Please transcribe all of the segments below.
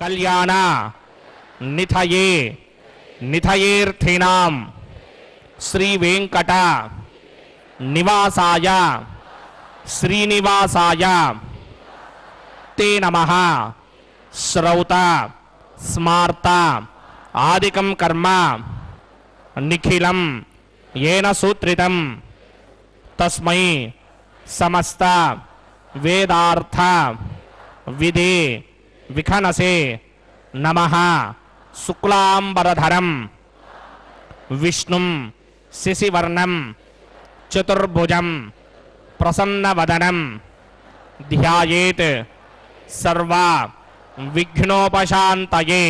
कल्याण निधये निधयेऽर्थिनां श्री वेंकट निवासाय श्रीनिवासाय ते नमः। श्रौत स्मार्त आदिकं कर्म निखिलं येन सूत्रितं तस्मै समस्त वेदार्थ विदे विखनसे नमः। शुक्लांबरधरं विष्णुं शिशिवर्णं चतुर्भुजं प्रसन्नवदनं ध्यायेत् सर्व विघ्नोपशान्तये।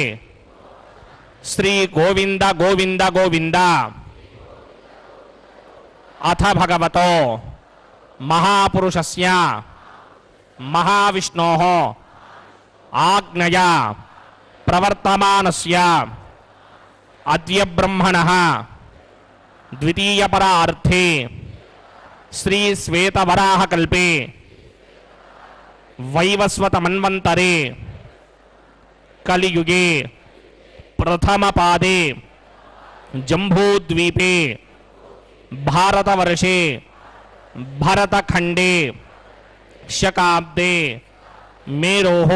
श्री गोविंद गोविंद गोविंद। अथ भगवतो महापुरुषस्य महाविष्णोः आज्ञया प्रवर्तमानस्य अद्य ब्रह्मणः द्वितीयपरार्थे श्री श्वेतवराहकल्पे वैवस्वतमन्वन्तरे कलियुगे प्रथमपादे जम्बूद्वीपे भारतवर्षे भरतखंडे शकाब्दे मेरोः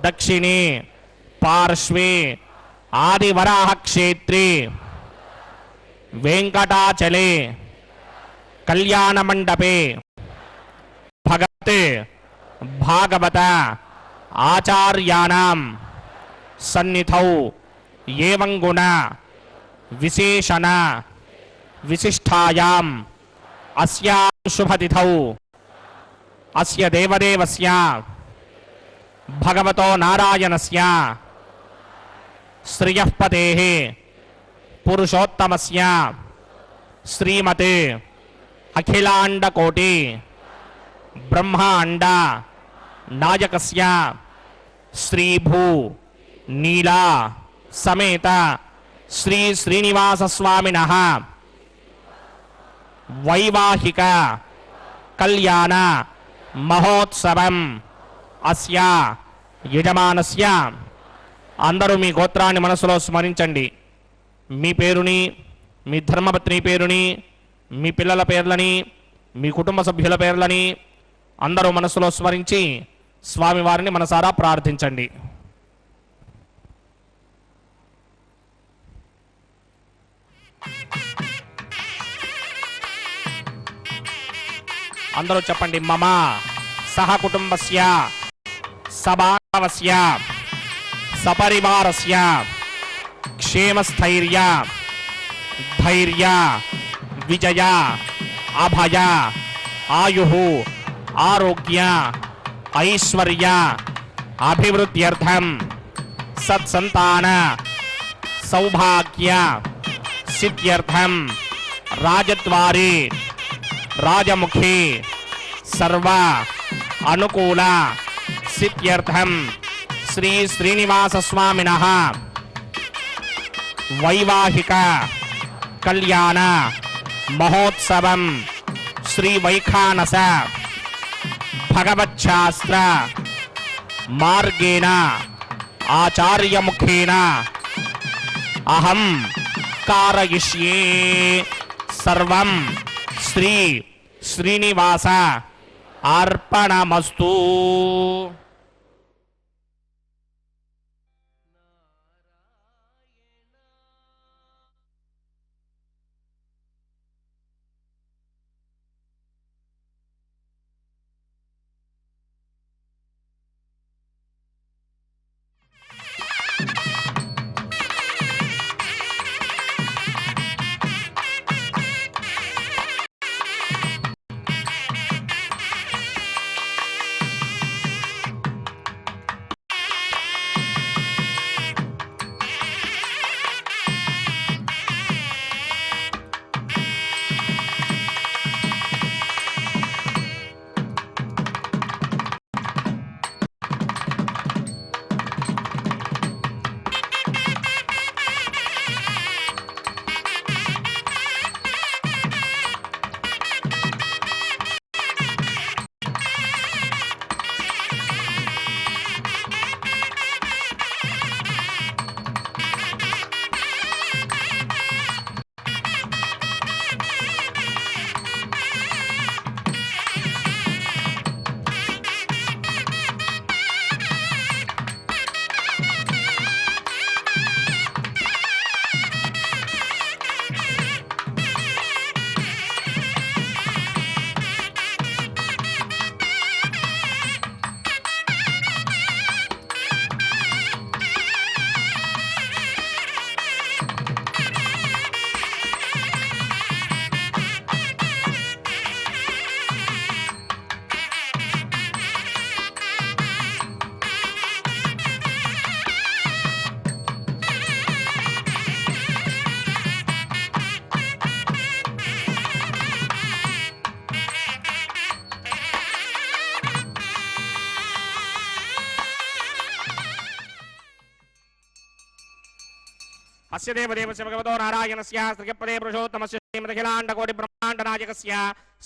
दक्षिणे पार्श्वे आदिवराह क्षेत्रे वेंकटाचले कल्याण मंडपे भगवते भागवत आचार्याणां सन्निधौ एवं गुण विशेषण विशिष्टायाम् अस्यां शुभतिथौ अस्य देवदेवस्य भगवतो नारायणस्य श्रियःपतेः पुरुषोत्तमस्य श्रीमते अखिलांडकोटि ब्रह्मांड नायकस्य श्रीभू नीला समेत श्री श्रीनिवास स्वामिनः वैवाहिक कल्याण महोत्सवम् अस्य यजमानस्य అందరూ మీ గోత్రాన్ని మనసులో స్మరించండి. మీ పేరుని, మీ ధర్మపత్ని పేరుని, మీ పిల్లల పేర్లని, మీ కుటుంబ సభ్యుల పేర్లని అందరూ మనసులో స్మరించి స్వామివారిని మనసారా ప్రార్థించండి. అందరూ చెప్పండి. మమ సహ కుటుంబస్య సబావస్య सपरिवारस्य क्षेमस्थैर्य धैर्य विजय अभय आयुः आरोग्य ऐश्वर्य अभिवृद्ध्यर्थं सत्संतान सौभाग्य सिद्ध्यर्थं राजद्वारे राजमुखे सर्व अनुकूल सिद्ध्यर्थं श्री श्रीनिवास स्वामिनः वैवाहिक कल्याण महोत्सवं श्री वैखानस भगवच्छास्त्र मार्गेण आचार्य मुखेन अहं कारयिष्ये सर्वं श्री श्रीनिवास अर्पणमस्तु। अस्य देवदेवस्य भगवतो नारायणस्य श्रीपदे पुरुषोत्तमस्य श्रीमदखिलाण्डकोटि ब्रह्माण्डनायकस्य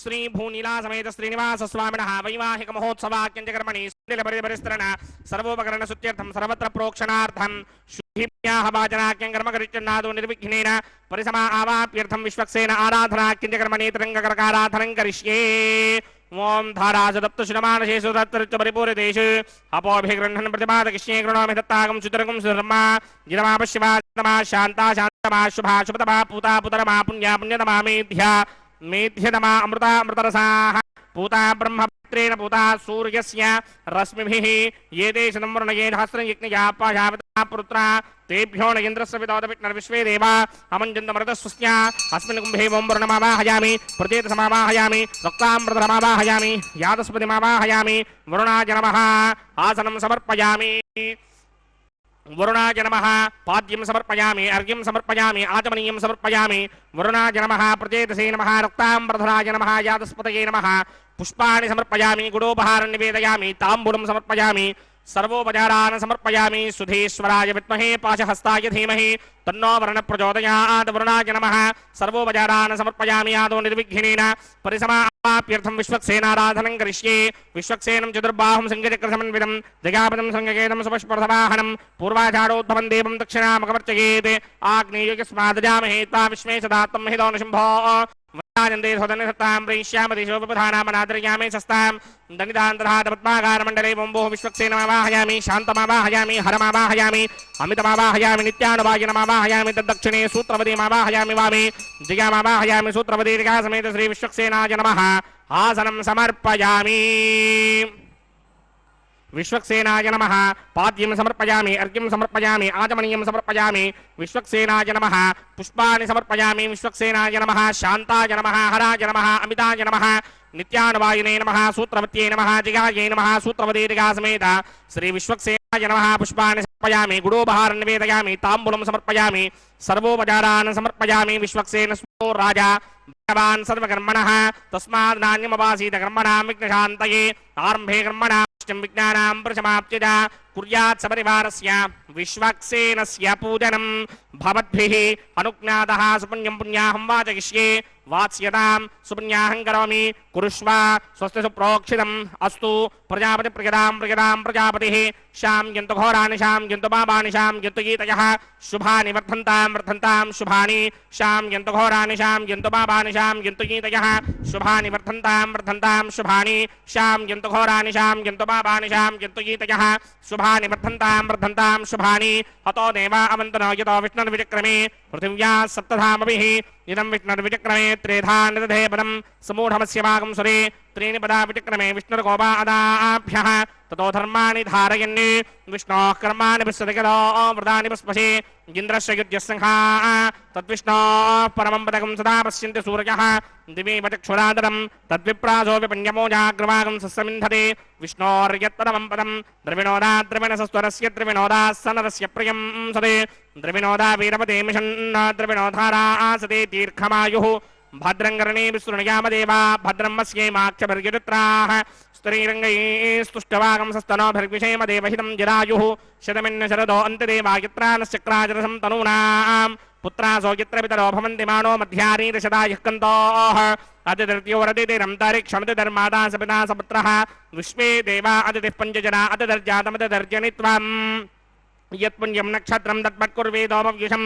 श्री भूनीला समेत श्रीनिवास स्वामिनः वैवाहिक महोत्सवाक्यञ्चकर्मणि सुनिलपरिपरिस्तरण सर्वोपकरण सुत्यर्थं सर्वत्र प्रोक्षणार्थं शुद्धिभ्याः वाचनाख्यं कर्म करिष्यन्नादो निर्विघ्नेन परिसमा आवाप्यर्थं विश्वक्सेन आराधनाख्यञ्चकर्मणि तरङ्गकरकाराधनं करिष्ये ओम धारासदप्त श्रमानशेषु तत्तरिच्च परिपूरितेषु अपोभिगृह्णन् प्रतिपादकिष्ये कृणोमि दत्तागं सुतरगं सुधर्मा जिनमापश्यमा शान्ता शान्तमा शुभा शुभतमा पूता पुतरमा पुण्या पुण्यतमा मेध्या मेध्यतमा अमृता अमृतरसाः पूता ब्रह्मपुत्रेण पूता सूर्यस्य रश्मिभिः ये देशनं वर्णयेन हस्रं यज्ञया पाशावता पुत्रा तेभ्यो न इन्द्रस्य विश्वे देवा अमञ्जन्तमृतस्वस्या अस्मिन् कुम्भे वं वर्णमावाहयामि प्रतीतसमावाहयामि रक्तामृतमावाहयामि यादस्पतिमावाहयामि वरुणाय नमः आसनं समर्पयामि वरुणाय नमः पाद्यं समर्पयामि अर्घ्यं समर्पयामि आचमनीयं समर्पयामि वरुणाय नमः प्रचेतसे नमः रक्ताम्बरधराय नमः यादस्पतये नमः पुष्पाणि समर्पयामि गुडोपहारं निवेदयामि ताम्बूलं समर्पयामि सर्वोपचारान् समर्पयामि सुधीश्वराय विद्महे पाशहस्ताय धीमहि तन्नो वरुणः प्रचोदयात् वरुणाय नमः सर्वोपचारान् समर्पयामि आदौ निर्विघ्नेन परिसमाप्यर्थं विश्वक्सेनाराधनं करिष्ये विश्वक्सेनं चतुर्बाहुं सिंहचक्रसमन्वितं जगापदं संगकेतं सुपुष्परथवाहनं पूर्वाषाढोद्भवं देवं दक्षिणामकमर्चयेत् आग्नेयस्मादजामहे त्वा विश्वे सदा त्वं हि दौनशुम्भो वराजन्ते सदनसत्तां प्रैष्यामदिशोपधानामनादर्यामे सस्तां दनिदान्तराधपद्माकारमण्डले वोम्भोः विश्वक्सेनमावाहयामि शान्तमावाहयामि हरमावाहयामि अमितमावाहयामि नित्यानुवायनमावाहयामि तद्दक्षिणे सूत्रवतीमावाहयामि वामे जयामावाहयामि सूत्रवती समेत श्री विश्वक्सेनाय नमः आसनं समर्पयामि विश्वक्सेनाय नमः पाद्यं समर्पयामि अर्घ्यं समर्पयामि आचमनीयं समर्पयामि विश्वक्सेनाय नमः पुष्पाणि समर्पयामि विश्वक्सेनाय नमः शान्ताय नमः हराय नमः अमिताय नमः नित्यानुवायिने नमः सूत्रवत्यै नमः जिगायै नमः सूत्रवती समेत श्री विश्वक्सेनाय नमः पुष्पाणि समर्पयामि गुडोपहारं निवेदयामि ताम्बूलं समर्पयामि सर्वोपचारान् समर्पयामि विश्वक्सेन स्मो राजा भगवान् सर्वकर्मणः तस्मात् नान्यमवासीत कर्मणां विघ्नशान्तये आरम्भे कर्मणां विज्ञानां प्रसमाप्त्यज कुर्यात् सपरिवारस्य विश्वक्सेनस्य पूजनं भवद्भिः अनुज्ञातः सुपुण्यं पुण्याहं वाचयिष्ये वात्स्यतां सुपुण्याहं करोमि कुरुष्व स्वस्ति सुप्रोक्षितम् अस्तु प्रजापति प्रियतां प्रजापतिः शां यन्तु घोराणि शां यन्तु पापानि शां यन्तु गीतयः शुभानि वर्धन्तां शुभानि शां यन्तु घोराणि शां यन्तु पापानि शां यन्तु गीतयः शुभानि वर्धन्तां शुभानि शां यन्तु घोराणि शां यन्तु पापानि शां यन्तु गीतयः शुभानि वर्धन्तां शुभानि अतो देवा अवन्तनो यतो विष्णुर्विचक्रमे पृथिव्या सप्तधामभिः इदं विष्णुर्विचक्रमे त्रेधा निदधे पदं समूढमस्य भागं सुरे त्रीणि पदा विचक्रमे विष्णुर्गोपादाभ्यः ततो धर्माणि धारयन् विष्णोः कर्माणि विश्वदिगतो वृदानि पुष्पशे इन्द्रस्य युज्यसंहाः तद्विष्णोः परमं पदकं सदा पश्यन्ति सूर्यः दिवि वचक्षुरादरं तद्विप्रासो विपञ्चमोजाग्रवागं सस्यमिन्धते विष्णोर्यत्परमं पदं द्रविणोदा द्रविणसस्वरस्य द्रविणोदा सनरस्य प्रियं सदे द्रविणोदा वीरपते मिषन्न द्रविणोधारा आसते दीर्घमायुः भद्रङ्गरणे विस्तृणयामदेवा भद्रं वस्येमाक्षभिर्यजत्राः स्त्रीरङ्गैस्तुष्टवागं सस्तनोभिर्विषेम देवहितं जरायुः शतमिन्न शरदो अन्त्यदेवायत्रानश्चक्राजरसं तनूनां पुत्रासो यत्र पितरो भवन्ति मानो मध्यानीदशदायुः कन्तोः अतिदर्त्योरतिरन्तरिक्षमतिधर्मादा सपिता सपुत्रः विश्वे देवा अतिथिः पञ्चजना अतिदर्जातमतिदर्जनित्वम् यत्पुण्यं नक्षत्रं तत्पत्कुर्वेदोपव्युषं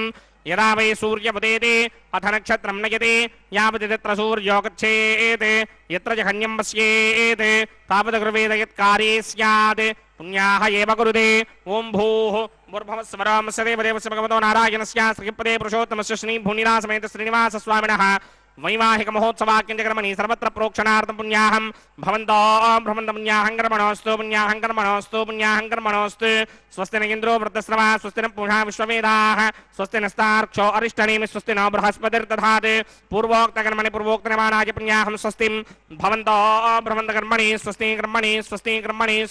यदा वै सूर्यमुदेति अथ नक्षत्रं नयति यावत् तत्र सूर्यो गच्छेत् यत्र जघन्यं पश्येत् तावत् कुर्वेद यत्कार्ये स्यात् पुण्याः एव कुरुते ओं भूः भूर्भुवस्सुवः देवदेवस्य भगवतो नारायणस्य श्रीपदे पुरुषोत्तमस्य श्रीभूनिलासमेत श्रीनिवासस्वामिनः वैवाहिक महोत्सवाक्यञ्चकर्मणि सर्वत्र प्रोक्षणार्थं पुण्याहं भवन्तो भ्रमन्तं पुण्याहं कर्मणोऽस्तु स्वस्ति न इन्द्रो वृद्धस्रवा स्वस्ति न पूषा विश्ववेदाः स्वस्ति नस्तार्क्षो अरिष्टनेमि स्वस्ति न बृहस्पतिर्दधात् पूर्वोक्तकर्मणि पूर्वोक्तनिमानाय पुण्याहं स्वस्तिं भवन्तो भ्रमन्तकर्मणि स्वस्ति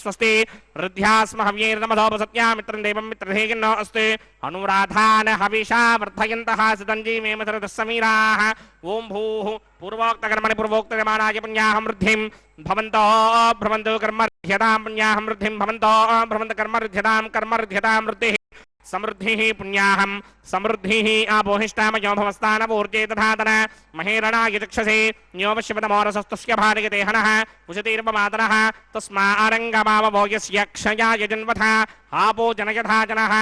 स्वस्ति वृद्ध्यास्म हव्यैर्नमधोपसत्यामित्रं देवं मित्रधेयिन्नो अस्तु अनुराधान हविषा वर्धयन्तः सतञ्जीवेम शरदः समीराः ओं भूः पूर्वोक्तकर्मणि पूर्वोक्तनिमानाय पुण्याहं वृद्धिं भवन्तो भ्रमन्तु कर्मर्ध्यतां पुण्याहं वृद्धिं भवन्तो भ्रमन्तकर्मर्ध्यतां कर्मर्ध्यतां वृद्धिः समृद्धिः पुण्याहं समृद्धिः आपोहिष्टामयो भवस्तानवूर्जे तथातन महेरणाय चक्षसे न्योपश्यपदमोरसस्तस्य भारयते हनः उशतीर्पमातरः तस्मा आरङ्गमावभो यस्य क्षयाय जन्मथा आपो जनयथा जनः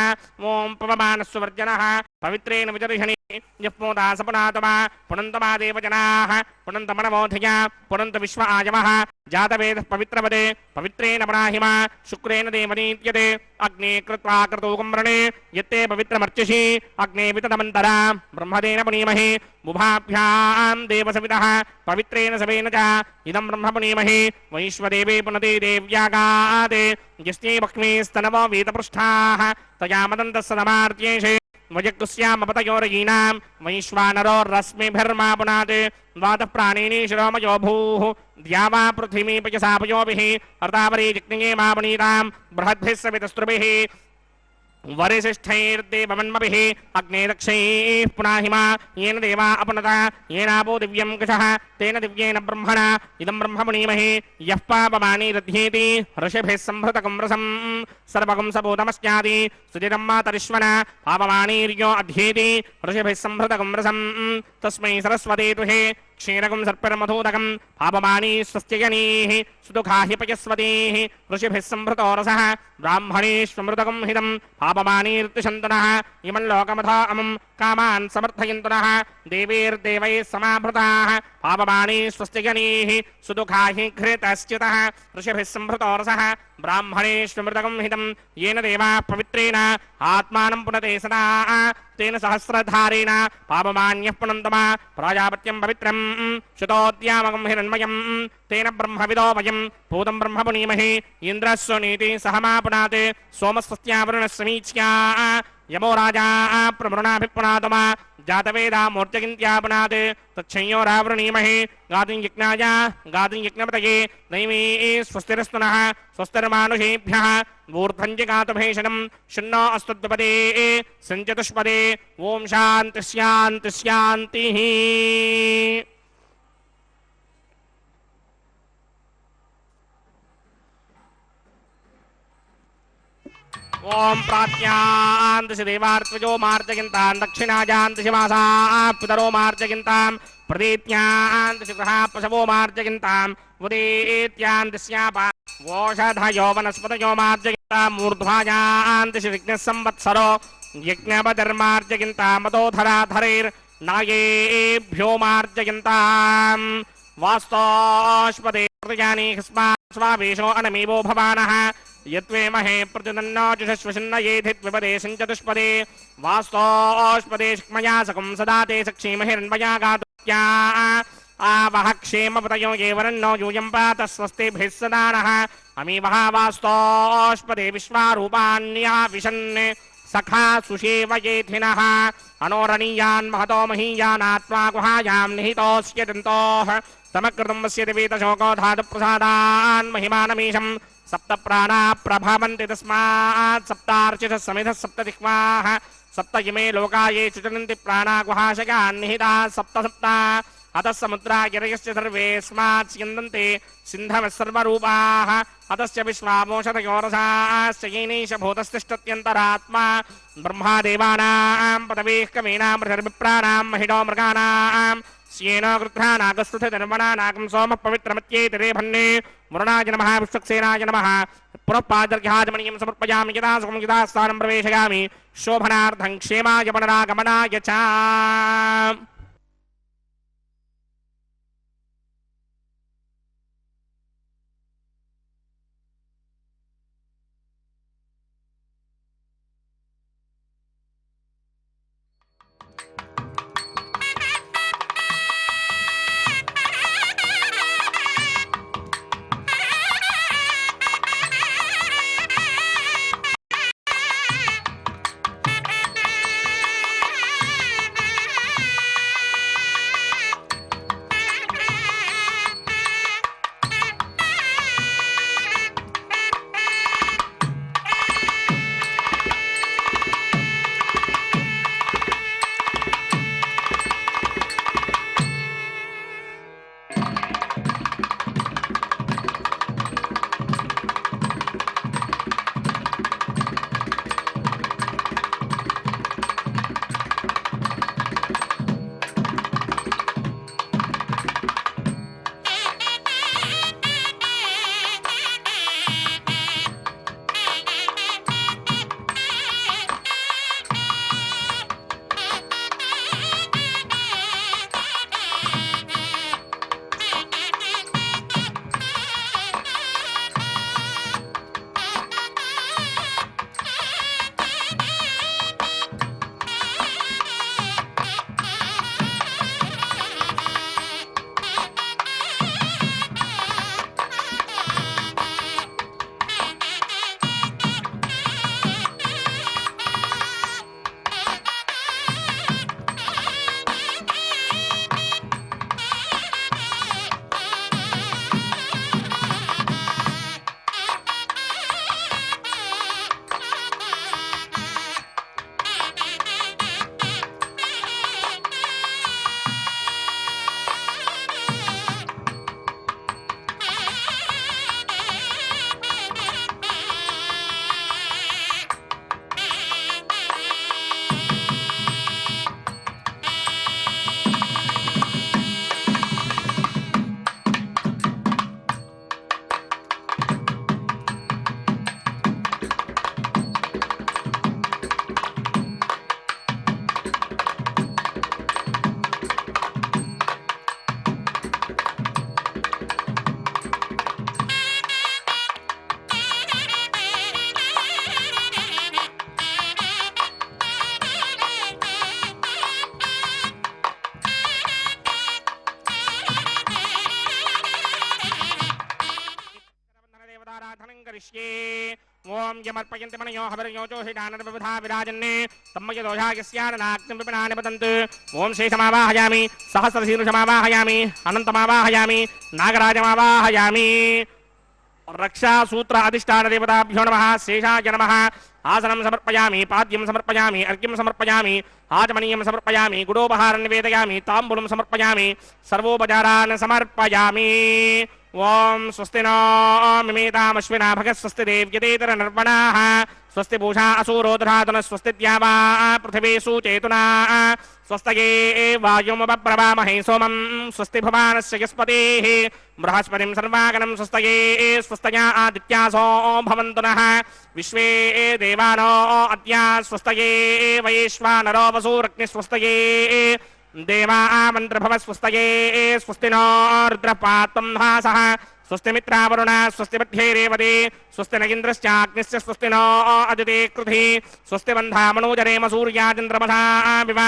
ॐ पवमानस्वर्जनः पवित्रेण विजर्षणि यप्मोदा सपनातमा पुनन्तमा देवजनाः पुनन्तमनवोधया पुनन्त विश्व आयमः जातवेदः पवित्रपदे पवित्रेण पराहिमा शुक्रेण देवनीत्यते अग्ने कृत्वा क्रतुकम्रणे यत्ते पवित्रमर्चिषि अग्ने विततमन्तरा ब्रह्मदेन पुनीमहि बुभाभ्यां देवसवितः पवित्रेण सवेन च इदं ब्रह्म पुनीमहि वैश्वदेवे पुनते देव्यागादे यस्यै भक्ष्मीस्तनवो वीतपृष्ठाः तया मदन्तः सदमार्त्येषे वजकुस्यामपतयोरयीनां वैश्वानरो रश्मिभिर्मा पुनात् द्वादः प्राणिनी शिरोमयो भूः द्यावा पृथिवी पयसापयोभिः अर्तावरी जिग्निये मा पुनीतां बृहद्भिः सवितस्त्रुभिः वरिशिष्ठैर्देवमन्मभिः अग्ने दक्षैः पुनाहिमा येन देवा अपनता येनापो दिव्यं कषः तेन दिव्येन ब्रह्मणा इदं ब्रह्म पुनीमहि यः पापमानि दध्येति ऋषिभिः सम्भृतकं रसं सर्वगं सपूतमस्यादि सुजितं मातरिश्वना पापमानीर्यो अध्येति ऋषिभिः सम्भृतकं रसं तस्मै सरस्वती तुहे क्षीरकं सर्पिर्मधूदकं पापमानी स्वस्त्यजनीः सुदुःखा हि पयस्वतीः ऋषिभिः सम्भृतो रसः ब्राह्मणेष्वमृतकं हितं पापमानीर्तिशन्तनः इमं लोकमथा अमं कामान् समर्थयन्तनः देवीर्देवैः समाभृताः पापमानी स्वस्त्यजनीः सुदुःखा हि घृतश्च्युतः ऋषिभिः सम्भृतो रसः ब्राह्मणेष्वमृतकं हितं येन देवाः पवित्रेण आत्मानं पुनते सदा तेन सहस्रधारेण पापमान्यः पुनन्तमा प्राजापत्यं पवित्रं शुतोद्यामकं हिरण्मयं तेन ब्रह्मविदो वयं भूतं ब्रह्म पुनीमहि इन्द्रः स्वनीति सहमापुनात् सोमस्वस्त्यावरुणः यमो राजा प्रमृणाभिपुनातमा जातवेदा मूर्त्यगिन्त्यापनात् तच्छंयोरावृणीमहि गातुं यज्ञपतये दैवी स्वस्तिरस्तुनः स्वस्तिर्मानुषेभ्यः ऊर्ध्वञ्च गातुभेषणं शन्नो अस्तुद्वपदे सञ्चतुष्पदे ॐ शान्तिः शान्तिः शान्तिः। ओम प्रात्यान्तिषि देवार्त्वजो मार्जयन्तान् दक्षिणायान्तिषि मासाः पितरो मार्जयन्ताम् प्रदीत्यान्तिषि गृहाः पशवो मार्जयन्ताम् उदेत्यान्तिस्यापा वोषधयो वनस्पतयो मार्जयन्ताम् ऊर्ध्वायान्तिषि विघ्नः संवत्सरो यज्ञपतिर्मार्जयन्ताम् मदोधराधरैर्नायेभ्यो मार्जयन्ताम् वास्तोष्पदे प्रजानि स्वावेशो अनमीवो भवानः यत्वे महे प्रतिदन्नो जुषस्वशन्न येधित्विपदे सञ्चतुष्पदे वास्तोष्पदे शिक्मया सकं सदा ते सक्षी महिरन्मया गातुत्या आवह क्षेमपतयो ये वरन्नो यूयं पात स्वस्तिभिः सदा नः अमीवः वास्तोष्पदे विश्वारूपाण्या विशन् सखा सुषेवयेथिनः अनोरणीयान् महतो महीयानात्मा गुहायां निहितोऽस्य दन्तोः तमकृतं वस्य दिवेतशोको धातुप्रसादान् महिमानमीशं सप्त प्राणा प्रभवन्ति तस्मात् सप्तार्चितः समिधः सप्त दिक्पाः सप्त इमे लोका ये चुचरन्ति प्राणा गुहाशयान् निहिताः सप्त सप्त अतः समुद्रा गिरयश्च सर्वेऽस्मात् स्यन्दन्ते सिन्धवः सर्वरूपाः अतश्च विश्वामोषधयोरसाश्च येनैष भूतस्तिष्ठत्यन्तरात्मा ब्रह्मा देवानां पदवीः कवीनां पृथिर्विप्राणां महिडो मृगाणां स्येनो गृध्रानागस्तुतिर्मणानागं सोमः पवित्रमत्येतिरे भन्ने मुरणाय नमः विश्वक्सेनाय नमः पुनःपादर्घ्याजमणीयं समर्पयामि यदा सुखं यदा स्थानं प्रवेशयामि शोभनार्थं क्षेमाय पुनरागमनाय च। ఓం యమర్పయంతి మనయో హవిర్యో జోషిడానర్బధా విరాజన్నే తమ్మయ దోషాయస్యాననాగ్నిం విపినాని పతంతు ఓం శేషమావాహయామి సహస్రశీర్షమావాహయామి అనంతమావాహయామి నాగరాజమావాహయామి रक्षा सूत्र अधिष्ठान देवताभ्यो नमः शेषाय नमः आसनं समर्पयामि पाद्यं समर्पयामि अर्घ्यं समर्पयामि आचमनीयं समर्पयामि गुडोपहारं निवेदयामि ताम्बूलं समर्पयामि सर्वोपचारान् समर्पयामि ओम स्वस्ति नो मिमेतामश्विना भगः स्वस्ति देव्यतेतर निर्वणाः स्वस्ति पूषा असूरो दधातन स्वस्ति द्यावा पृथिवी सुचेतुना स्वस्तये वायुमुपप्रवामहे सोमं स्वस्ति भवानस्य यस्पतेः बृहस्पतिं सर्वागणं स्वस्तये स्वस्तया आदित्यासो भवन्तु नः विश्वे देवानो अद्य स्वस्तये वैश्वानरो वसूरग्निस्वस्तये देवा मन्त्रभव स्वस्तये स्वस्ति नो रुद्रपात्वं धासः स्वस्ति मित्रावरुण स्वस्ति मध्ये रेवते स्वस्ति न इन्द्रश्चाग्निश्च स्वस्ति नो अदिते कृधि स्वस्ति बन्धा मनोजरेम सूर्याचन्द्रमसा विव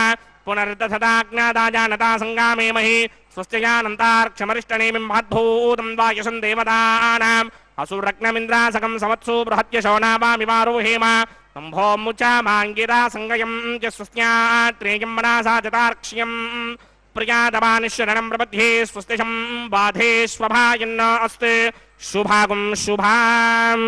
पुनर्दधताज्ञादाजानता संगामे महि स्वस्त्यजानन्तार्क्षमरिष्टनेमिं महद्भूतं वायुषं देवतानाम् असुरग्नमिन्द्रासकं समत्सु बृहत्यशोनावामिवारोहेम सम्भो मुचामाङ्गिरा संगयं च स्वस्त्यात्रेयं मनासा जतार्क्ष्यम् प्रियादवानिशरणं प्रपद्ये स्वस्तिशं बाधेष्वभायन्न अस्ति शुभागुं शुभाम्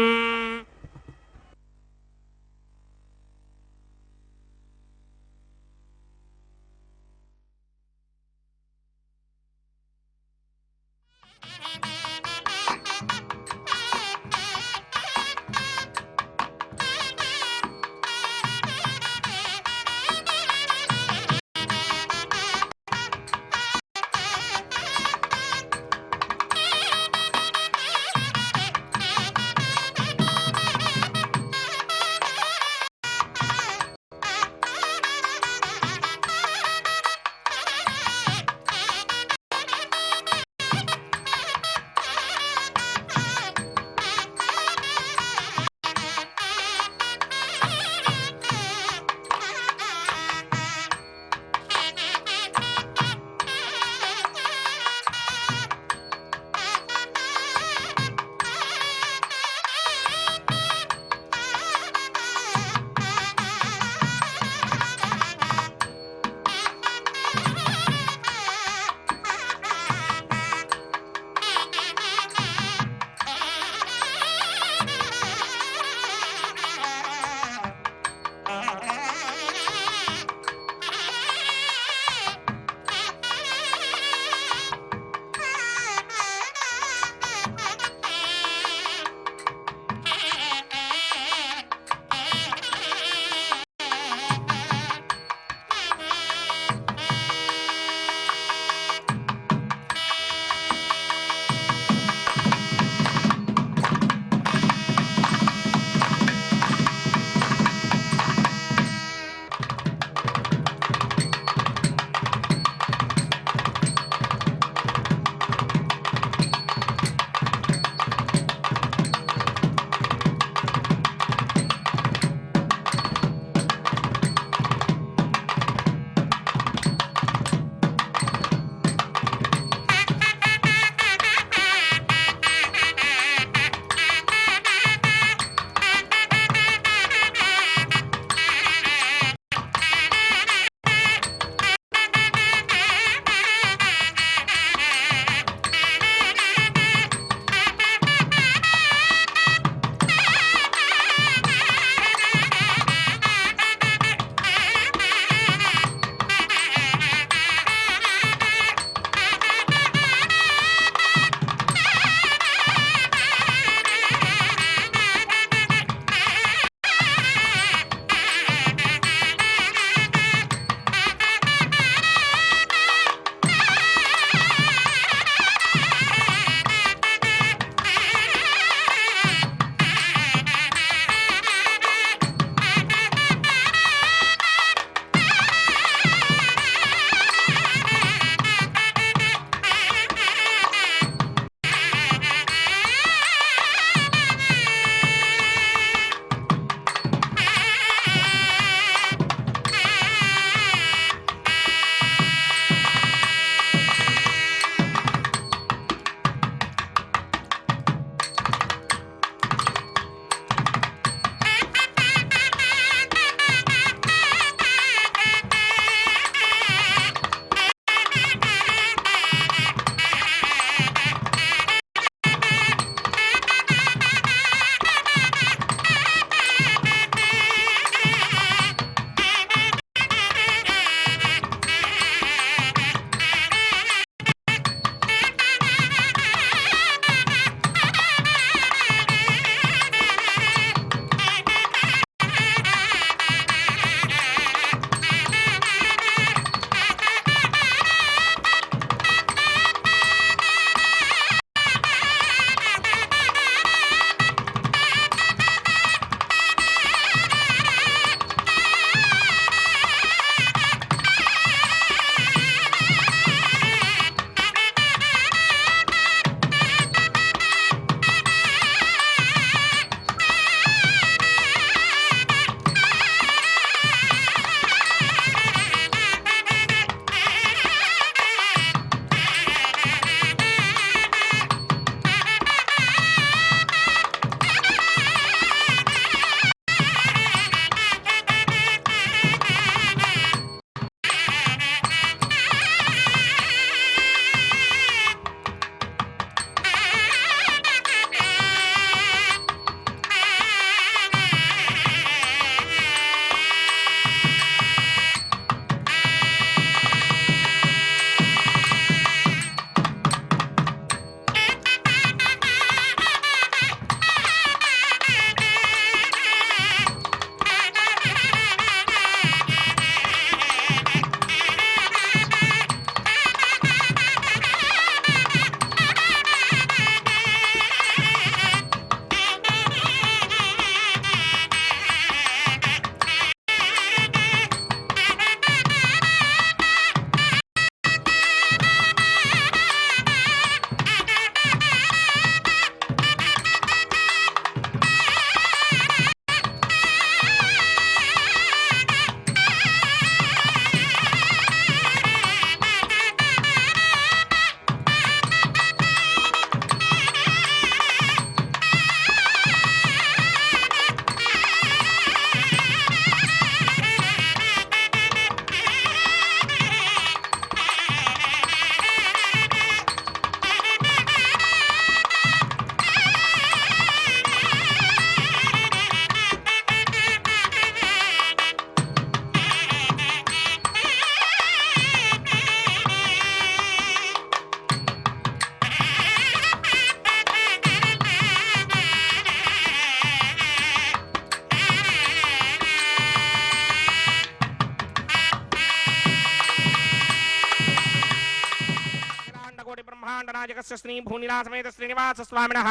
ब्रह्माण्डनायकस्य श्री भूनिलासमेत श्रीनिवासस्वामिनः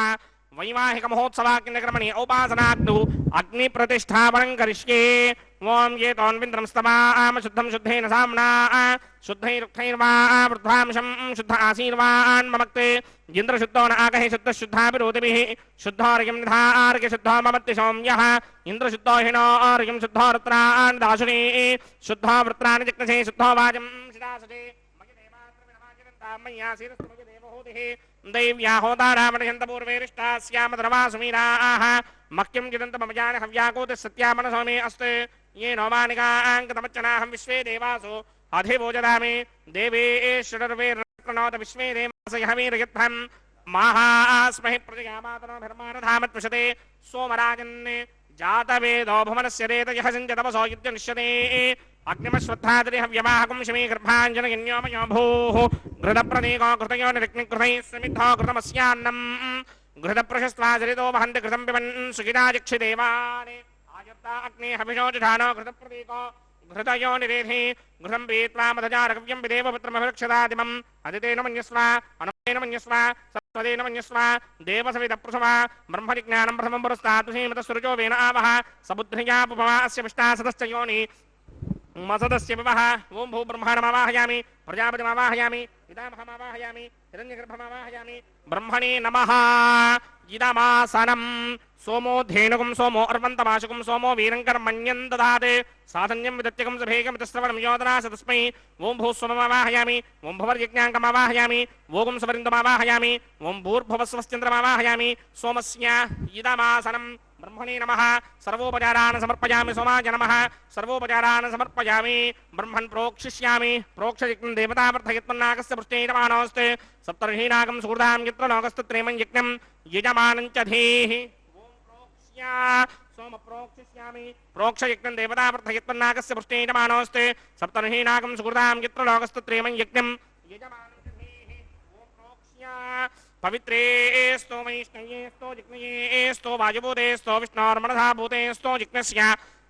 वैवाहिक महोत्सवाग्निक्रमणे औपासनाग्नु अग्नि प्रतिष्ठापनं करिष्ये ओम ये तोन्विन्द्रं स्तवाम शुद्धं शुद्धेन साम्ना शुद्धैरुक्थैर्वा वृद्धांशं शुद्ध आशीर्वान् ममक्ते इन्द्र शुद्धो न आगहे शुद्ध शुद्धाभिरोधिभिः शुद्धोर्यं निधार्य शुद्धो ममत्ति सौम्यः इन्द्र शुद्धो हिनो अर्यं शुद्धो रुद्रान् दाशुने शुद्धो वृत्राणि जिग्नसे शुद्धो वाजं शिदासुते मय्या शिरस्तमय देवहोतिः दैव्याहोदारामणयन्तपूर्वेरिष्टास्यामधर्मासुमीराः मह्यं गिदन्तमजान हव्याकोतिः सत्यामनसोमे अस्ते ये नौमानिकाङ्कतमच्चनाहं विश्वे देवासु अधिभोजदामि देवेश्वरर्वेर्प्रणोत विश्वे देवासयहवीर्यत्थं माहास्महि प्रजयामातरोभिर्मानधामत्विषते सोमराजन् जातवेदो भुवनस्य रेतयः सञ्जतमसो युध्यनिष्यते अग्निमश्वत्थादिहव्यवाहकं शमी गर्भाञ्जनगिन्योमयो भूः घृतप्रतीको कृतयो निरग्निकृतैः समिद्धो कृतमस्यान्नम् घृतप्रशस्त्वाचरितो वहन्ति घृतं पिबन् सुखिताचिक्षिदेवानि आयुक्ता अग्निहविषो जुषानो घृतप्रतीको घृतयो निरेधि घृतं पीत्वा मधजारकव्यं विदेवपुत्रमभिरक्षदादिमम् अदितेन मन्यस्व अनुमेन मन्यस्व सत्त्वदेन मन्यस्व देवसविदप्रसव ब्रह्मजिज्ञानं प्रथमं पुरस्तात् श्रीमतस्सुरजो वेन आवः सबुद्धिया पुपवा अस्य विष्टा सदश्च योनि मसदस्य विवः ओं भू ब्रह्माणमावाहयामि प्रजापतिमावाहयामि पितामहमावाहयामि हिरण्यगर्भमावाहयामि ब्रह्मणे नमः इदमासनं सोमो धेनुकं सोमो अर्वन्तमाशुकं सोमो वीरङ्कर्मण्यं ददात् साधन्यं विदत्यकं सभेकं तस्त्रवणं योदनास तस्मै ओं भूस्वममावाहयामि ओं भवर्यज्ञाङ्कमावाहयामि ओं सवरिन्दमावाहयामि ओं भूर्भुवस्वस्चन्द्रमावाहयामि सोमस्य इदमासनं ब्रह्मणे नमः सर्वोपचारान् समर्पयामि सोमाय नमः सर्वोपचारान् समर्पयामि ब्रह्मन् प्रोक्षिष्यामि प्रोक्षयज्ञं देवतावर्धयत्मन्नागस्य पृष्ठेयमानोऽस्ते सप्तर्षीनागं सुहृदां यत्र लोकस्तत्रेमं यज्ञं यजमानं च धीः ओं प्रोक्ष्य सोम प्रोक्षिष्यामि प्रोक्षयज्ञं देवतावर्धयत्मन्नागस्य पृष्ठेयमानोऽस्ते सप्तर्षीनागं सुहृदां यत्र लोकस्तत्रेमं यज्ञं यजमानं च धीः ओं प्रोक्ष्य पवित्रे स्तो वैष्णव्ये स्तो जिग्नये स्तो वायुभूते स्तो विष्णोर्मनसा भूते स्तो जिग्नस्य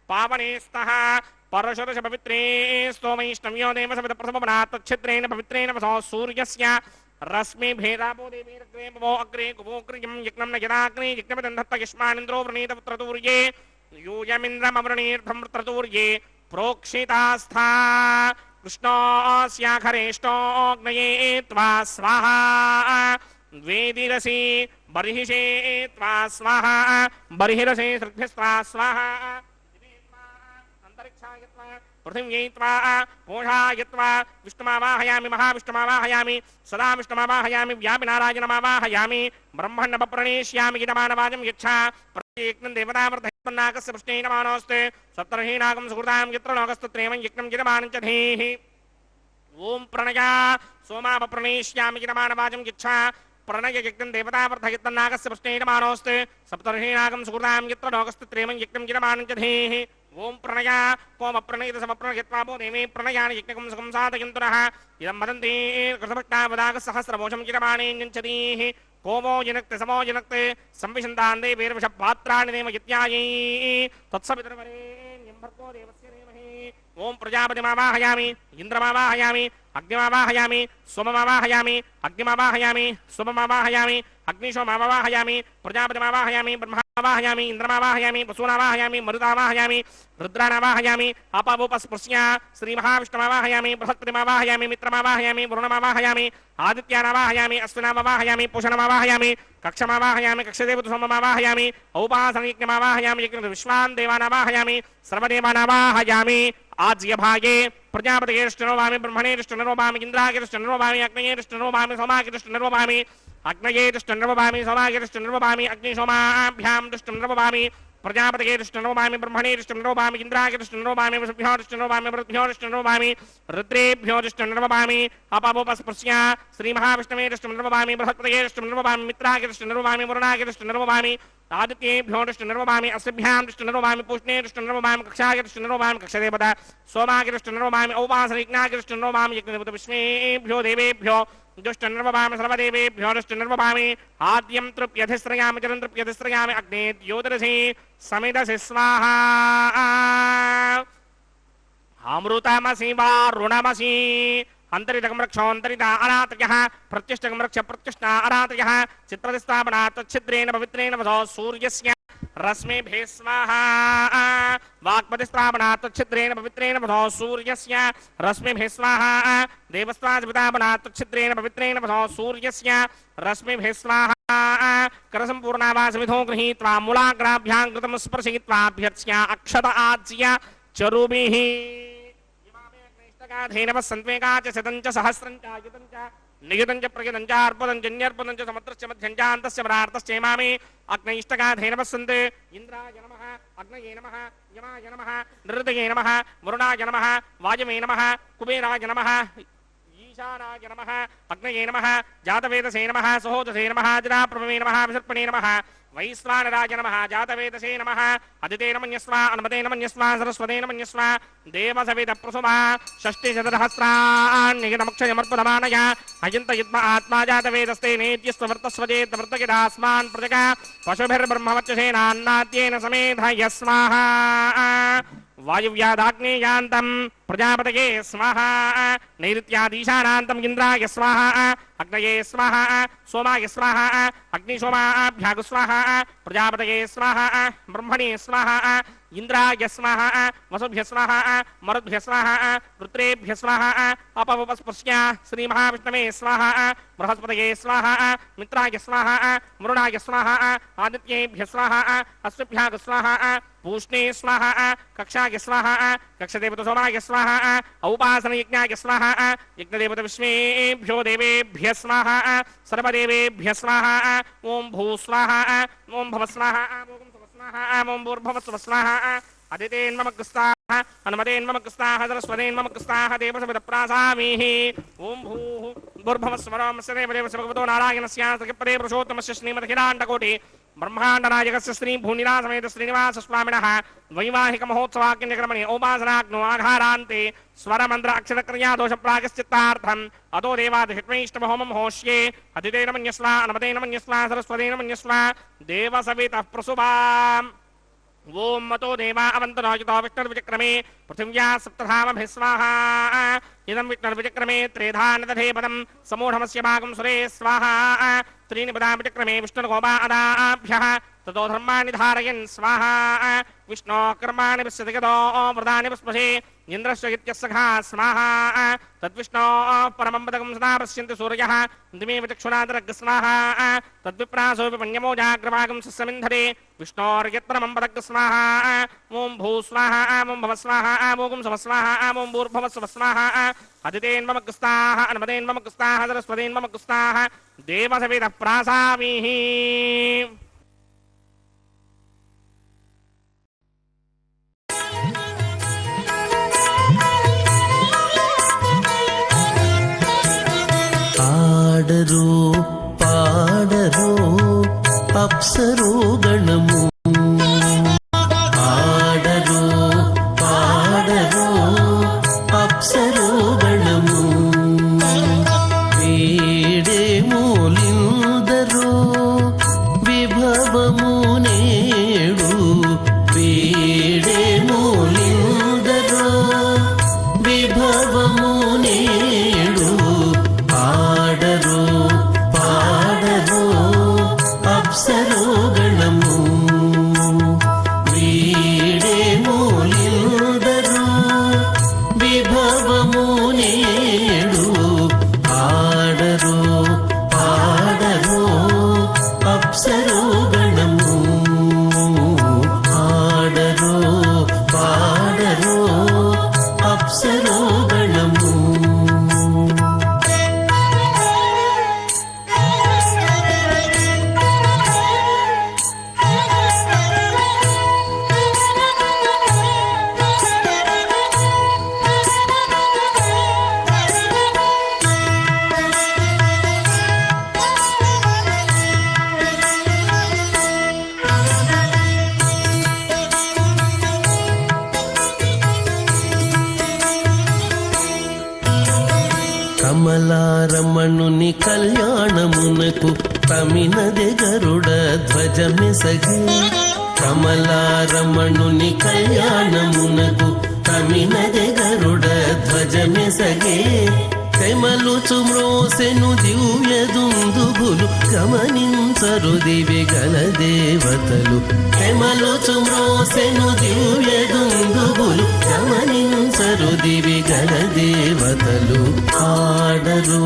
पावने स्तः परशुरश पवित्रे स्तो वैष्णव्यो देवसविदप्रथमपनात् तच्छिद्रेण पवित्रेण वसो सूर्यस्य रश्मिभेदापो देवीरग्रे भवो अग्रे कुपोग्रियं यज्ञं न यदाग्ने यज्ञमिदन्धत्त युष्मानिन्द्रो वृणीतपुत्रतूर्ये यूयमिन्द्रमवृणीर्धं वृत्रतूर्ये प्रोक्षितास्था कृष्णोऽस्याखरेष्टोऽग्नये त्वा स्वाहा वेदिरसि बर्हिषे त्वा स्वाहा बर्हिरसे सृग्भ्यस्त्वा स्वाहा अन्तरिक्षायत्वा पृथिव्यै पोषायत्वा विष्णुमावाहयामि महाविष्णुमावाहयामि सदा विष्णुमावाहयामि व्यापिनारायणमावाहयामि ब्रह्मण्डप्रणेष्यामि गीतमानवाजं यच्छा प्रत्येकं देवतावर्धयत्मन्नागस्य पृष्ठेनमानोऽस्ते सप्तर्षीनागं सुहृदां यत्र लोकस्तत्रेमं यज्ञं गीतमानं च धीः ओं प्रणया सोमापप्रणेष्यामि गीतमानवाजं यच्छा प्रणय यज्ञं देवतावर्धयत्मन्नागस्य पृष्ठेनमानोऽस्ते सप्तर्षीनागं सुहृदां यत्र लोकस्तत्रेमं यज्ञं गीतमानं च धीः ओं प्रणया कोमप्रणयितसमप्रणयत्वापो देवी प्रणयानि यज्ञकं सुखं साधयन्तुरः इदं वदन्ति कृतभक्तावदागसहस्रमोषं गिरमाणेऽञ्चतीः को वो जनक्ते समो जनक्ते संविशन्तान् देवैर्विषपात्राणि देव यत्यायै तत्सवितुर्वरेण्यं भर्गो देवस्य धीमहि ओं प्रजापतिमावाहयामि इन्द्रमावाहयामि अग्निमावाहयामि सोममावाहयामि अग्निमावाहयामि सोममावाहयामि अग्निशोमावाहयामि प्रजापतिमावाहयामि ब्रह्मावाहयामि इन्द्रमावाहयामि वसूनावाहयामि मरुतावाहयामि रुद्रानावाहयामि अपावोपस्पृश्य श्रीमहाविष्णुमावाहयामि बृहस्पतिमावाहयामि मित्रमावाहयामि वरुणमावाहयामि आदित्यानावाहयामि अश्विनामावाहयामि पूषणमावाहयामि कक्षमावाहयामि कक्षदेवतुसोममावाहयामि औपासनयज्ञमावाहयामि विश्वान् देवानावाहयामि सर्वदेवानावाहयामि आज्यभागे प्रजापतिर्ष्टनोभामि ब्रह्मणेर्ष्टनोभामि इन्द्रागिर्ष्टनोभामि अग्नयेर्ष्टनोभामि सोमागिर्ष्टनोभामि अग्नयेर्ष्टनोभामि सोमागिर्ष्टनोभामि अग्निशोमाभ्यां दुष्टनोभामि प्रजापतिर्ष्टनोभामि ब्रह्मणेर्ष्टनोभामि इन्द्रागिर्ष्टनोभामि वसुभ्योर्ष्टनोभामि मरुद्भ्योर्ष्टनोभामि रुद्रेभ्योर्ष्टनोभामि अपावोपस्पृश्य श्रीमहाविष्णवेर्ष्टनोभामि बृहस्पतिर्ष्टनोभामि मित्रागिर्ष्टनोभामि वरुणागिर्ष्टनोभामि आदित्येभ्योर्ष्टनोभामि अस्भ्यां दृष्टनोभामि पूष्णेर्ष्टनोभामि कक्षागिर्ष्टनोभामि कक्षदेवता सोमागिर्ष्टनोभामि औपासनिज्ञागिर्ष्टनोभामि यज्ञदेवतविश्वेभ्यो देवेभ्यो दुष्टनर्वभामि सर्वदेवेभ्यो दुष्टनर्वभामि आद्यं तृप्यधिस्रयामि चरं तृप्यधिस्रयामि अग्ने द्योतरसि समिदसि स्वाहा अमृतमसि वारुणमसि अंतरितकं रक्षोऽन्तरिता अरात्रयः प्रत्युष्टकं रक्ष प्रत्युष्टा अरात्रयः चित्रदिस्थापनात् छिद्रेण पवित्रेण वधो सूर्यस्य रश्मिभिः स्वाहा वाक्पतिस्थापनात् छिद्रेण पवित्रेण वधो सूर्यस्य रश्मिभिः स्वाहा देवस्वादिपदापनात् छिद्रेण पवित्रेण वधो सूर्यस्य रश्मिभिः स्वाहा करसम्पूर्णावासमिधो गृहीत्वा मूलाग्राभ्यां कृतं स्पर्शयित्वाभ्यर्च्य अक्षत आज्य चरुभिः धेनवः सन्त्वेका च शतं च सहस्रं च युतं च नियुतं च प्रयुतं च अर्पदं च न्यर्पदं च समुद्रस्य मध्यं च अन्तस्य परार्थश्चेमामि अग्नैष्टका धेनवः सन्ति इन्द्राय नमः अग्नये नमः यमाय नमः नृतये नमः वरुणाय नमः वायवे नमः कुबेराय नमः ईशानाय नमः अग्नये नमः जातवेदसे नमः सहोदसे नमः जराप्रभवे नमः विसर्पणे नमः वैश्वानराय नमः जातवेदसे नमः अदितेन मन्यस्वा अनुमतेन मन्यस्वा सरस्वतेन मन्यस्वा देवसवितप्रसुमा षष्टिशतसहस्राण्यगितमक्षयमर्पदमानय अयन्त युद्म आत्मा जातवेदस्ते नेत्यस्त्वर्तस्वजेत वर्तकिदास्मान् प्रजगा पशुभिर्ब्रह्मवत्यसेनान्नाद्येन समेधय स्वाहा वायुव्यादाग्नेयान्तं प्रजापतये स्वाहा नैऋत्यादीशानान्तं इन्द्राय स्वाहा अग्नये स्वाहा सोमाय स्वाहा अग्निशोमाभ्यागु स्वाहा प्रजापतये स्वाहा ब्रह्मणे स्वाहा इंद्राय स्वाहा वसुभ्य स्वाहा मरुद्भ्य स्वाहा रुद्रेभ्य स्वाहा अपवस्पृश्य श्री महाविष्णवे स्वाहा बृहस्पतये स्वाहा मित्राय स्वाहा वरुणाय स्वाहा आदित्येभ्य स्वाहा अश्वभ्याग स्वाहा पूष्णे स्वाहा कक्षाय स्वाहा कक्षदेवत सोमाय स्वाहा औपासन यज्ञाय स्वाहा यज्ञदेवत विश्वेभ्यो देवेभ्य स्वाहा सर्वदेवेभ्य स्वाहा ओम भू स्वाहा ओम भव स्वाहा ओम भूर्भुवः स्वाहा अदितेन्ममग्रस्ताः अनुमतेन्ममग्रस्ताः सरस्वतेन्ममग्रस्ताः देवसवितप्रासामीः ओम भूः भूर्भुवः स्वरमस्य देवदेवस्य भगवतो नारायणस्य सखपदे पुरुषोत्तमस्य श्रीमद्हिराण्डकोटि ब्रह्माण्डनायकस्य श्री भूनिरासमेत श्रीनिवास स्वामिनः वैवाहिक महोत्सवाग्निक्रमणे उपासनाग्नो आघारान्ते स्वरमन्त्र अक्षरक्रिया दोष प्रागश्चित्तार्थम् अतो देवादिहित्वैष्टमहोमं होष्ये अदितेन मन्यस्वा अनुमतेन मन्यस्वा सरस्वतेन मन्यस्वा देवसवितः प्रसुभाम् ओम मतो देवा अवन्तनायुतो विष्णुर्विचक्रमे पृथिव्या सप्तधामभिः स्वाहा इदं विष्णुर्विचक्रमे त्रेधानदधे पदं समूढमस्य भागं सुरे स्वाहा त्रीणि पदानि विचक्रमे विष्णुर्गोपादाभ्यः ततो धर्माणि धारयन् स्वाहा विष्णो कर्माणि पश्यति गतो व्रतानि पुष्पसे इन्द्रस्य इत्यस्सखा स्वाहा तद्विष्णो परमं पदकं सदा पश्यन्ति सूर्यः दिमे विचक्षुणादरग् स्वाहा तद्विप्रासोऽपि पण्यमो जाग्रभागं सस्यमिन्धरे विष्णोर्यत्परमं पदग् स्वाहा ओं भू स्वाहा ओं भव स्वाहा ओं सव स्वाहा ओं भूर्भुवः स्वः स्वाहा अदितेन्ममग्रस्ताः अनुमतेन्ममग्रस्ताः सरस्वतेन्ममग्रस्ताः देवसवितः प्रासामीः ఆడరు పాడరు అప్సరు గణము ఆడరు పాడరు అప్సరు గణము వేడే మూలిందరు విభవము నేడు వేడే మూలిందరు విభవము నేడు ఆడరు పాడరు అప్సరు గణము వీడే మూలిందరు విభవము నేడు ఆడరు పాడరు అప్సరు గణము ఆడరు పాడరు అప్సరు గణము కమలారమణుని కళ్యాణమునకు తమినదే గరుడ ధ్వజమెసగి కమలారమణుని కళ్యాణమునకు తమినదే గరుడ ధ్వజమెసగే తెమలుచు మ్రోసెను దివ్య దుందుభులు గమనించరు దివి గల దేవతలు తెమలుచు మ్రోసెను దివ్య దుందుభులు గమనించరు దివి గల దేవతలు ఆడరు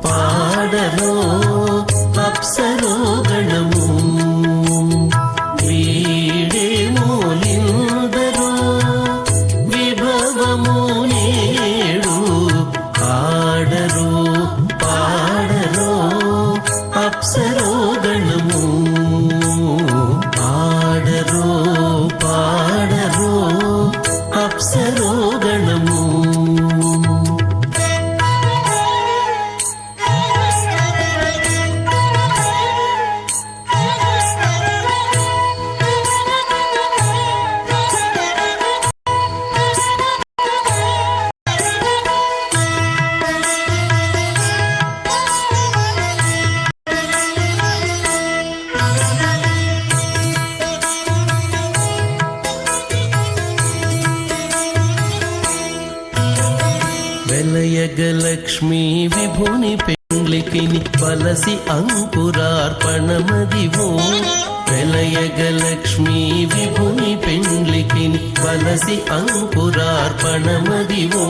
పాడరు అప్సరో గణము వీడే మూలిందరు విభవము నేడు ఆడరు పాడరు అప్సరో గణము ఆడరు పాడరు అప్సరో గణము వెలయగలక్ష్మీ విభుని పెండ్లికిని వలసి అంకురార్పణమదివో వెలయగలక్ష్మీ విభుని పెండ్లికిని వలసి అంకురార్పణమదివో